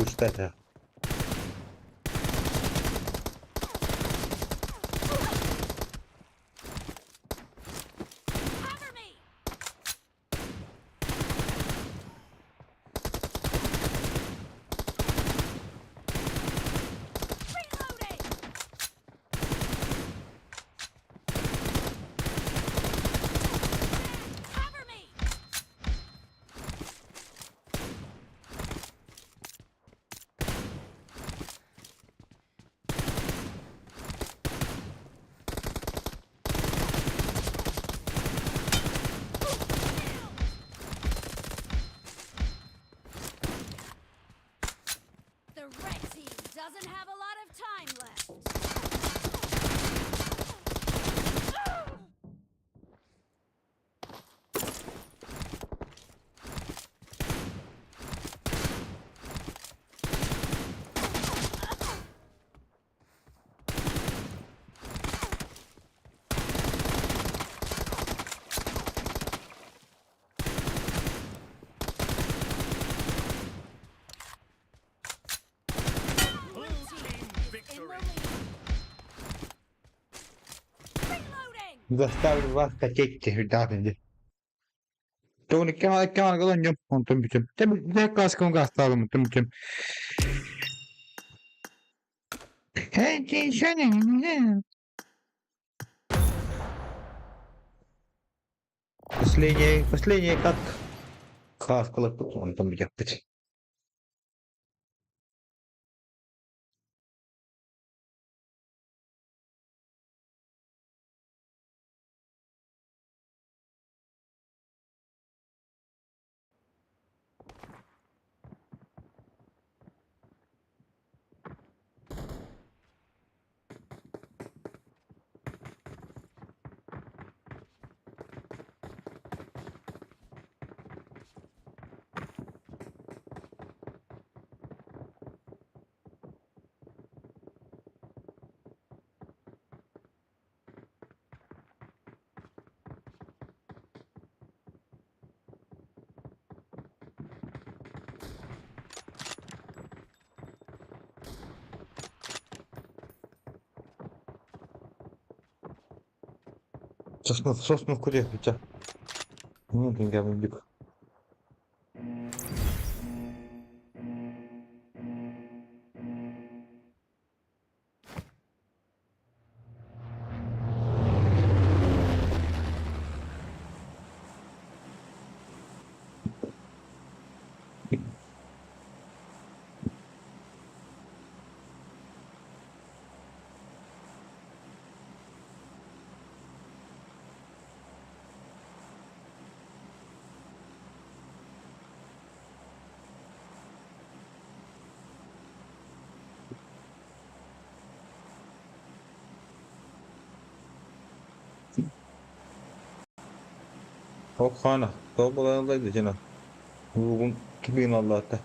Ustaca. Cover me! Reloading! Cover me! The red team doesn't have a lot of time left. Blue team In the victory. lead. Reloading! Zastav vasta çekti hüdafende. Tuoni kemana kalan yok ontum biçim. Te kaskon gastav unuttum biçim. Hey şöyle. Последний как каскала он там yaptı. Sosnu kuruyor bıçak. Ne diyeyim ya. Okhana. Topalarındaydı canım. Bugün 2000 Allah'ta.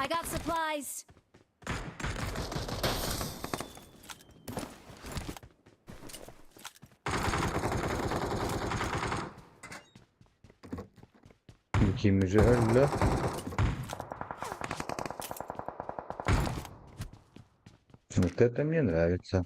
I got supplies. İkimizi öyle. Вот это мне нравится.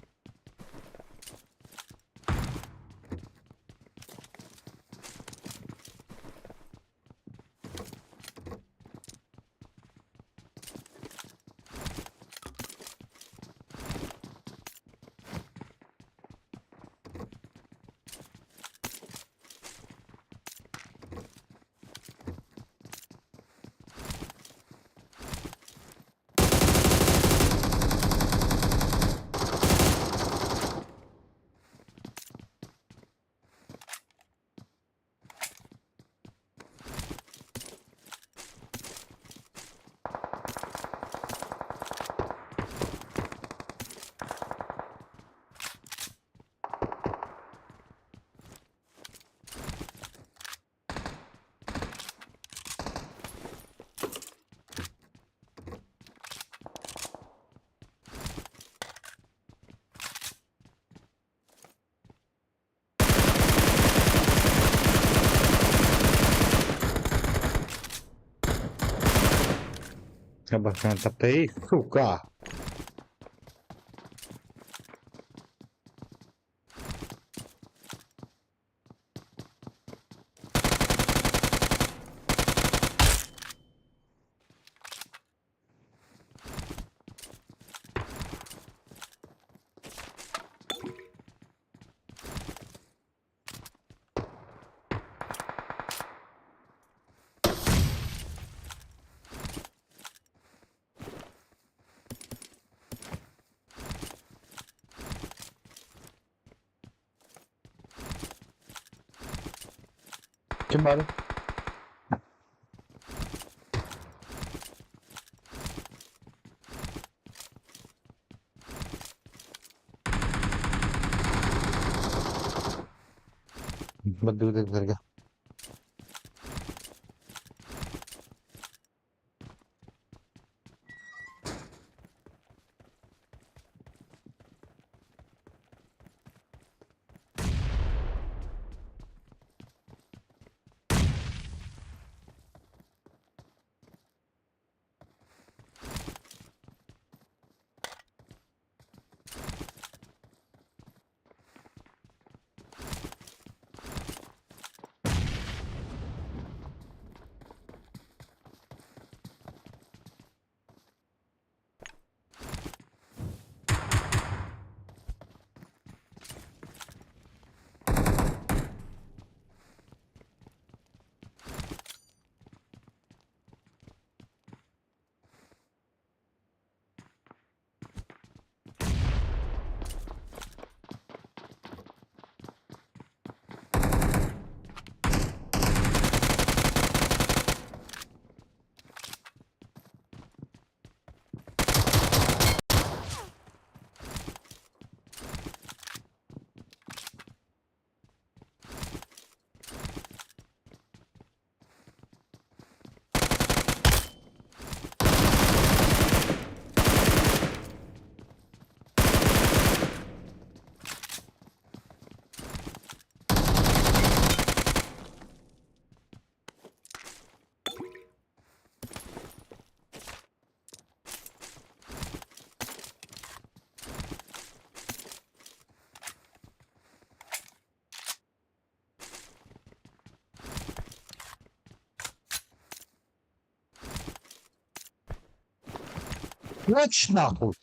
Abbastanza per suca. Kim var? بدو ترجع. Leć nahód.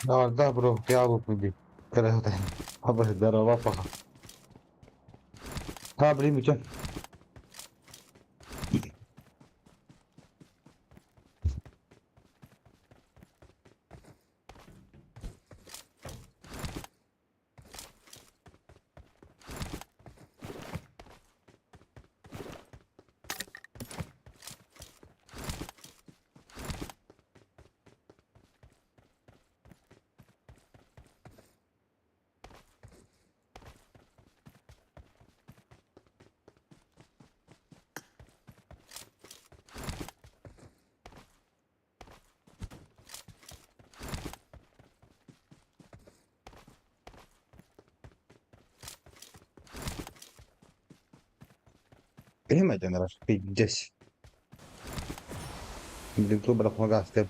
Guarda bro, che hago quindi? Credo te. Vabbè, da roba fa. Ah, primi, cioè. Hemen canavar. Bileceğiz. Bizim tu bırakma gazete.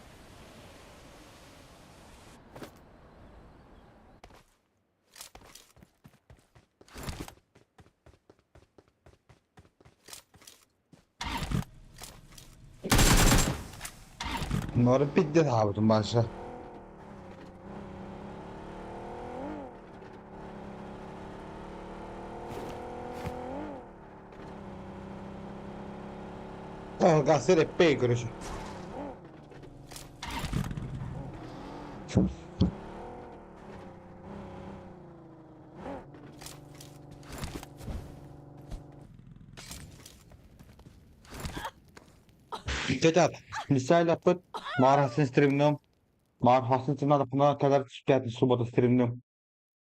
Bunları bitti tabutun başı. Gazete epey görüşü. Tecat. Misal dapat marhasın streamliyorum. Marhasın streamliyorum. Buna kadar şikayetin subotu streamliyorum.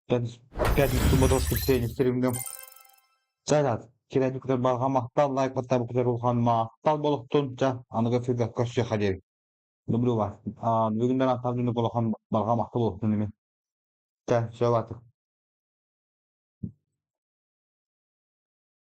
Şikayetin subotu streamliyorum. Tecat. Kirayet kadar balga mahtal like batta bu kadar ruhan mahtal boluktun. Ca. Anıga firgat koşuyor hadi. Добрый вас. Бүгүндөн атап жүнү болгон балга макты болуптун эми. Жа, жабатып.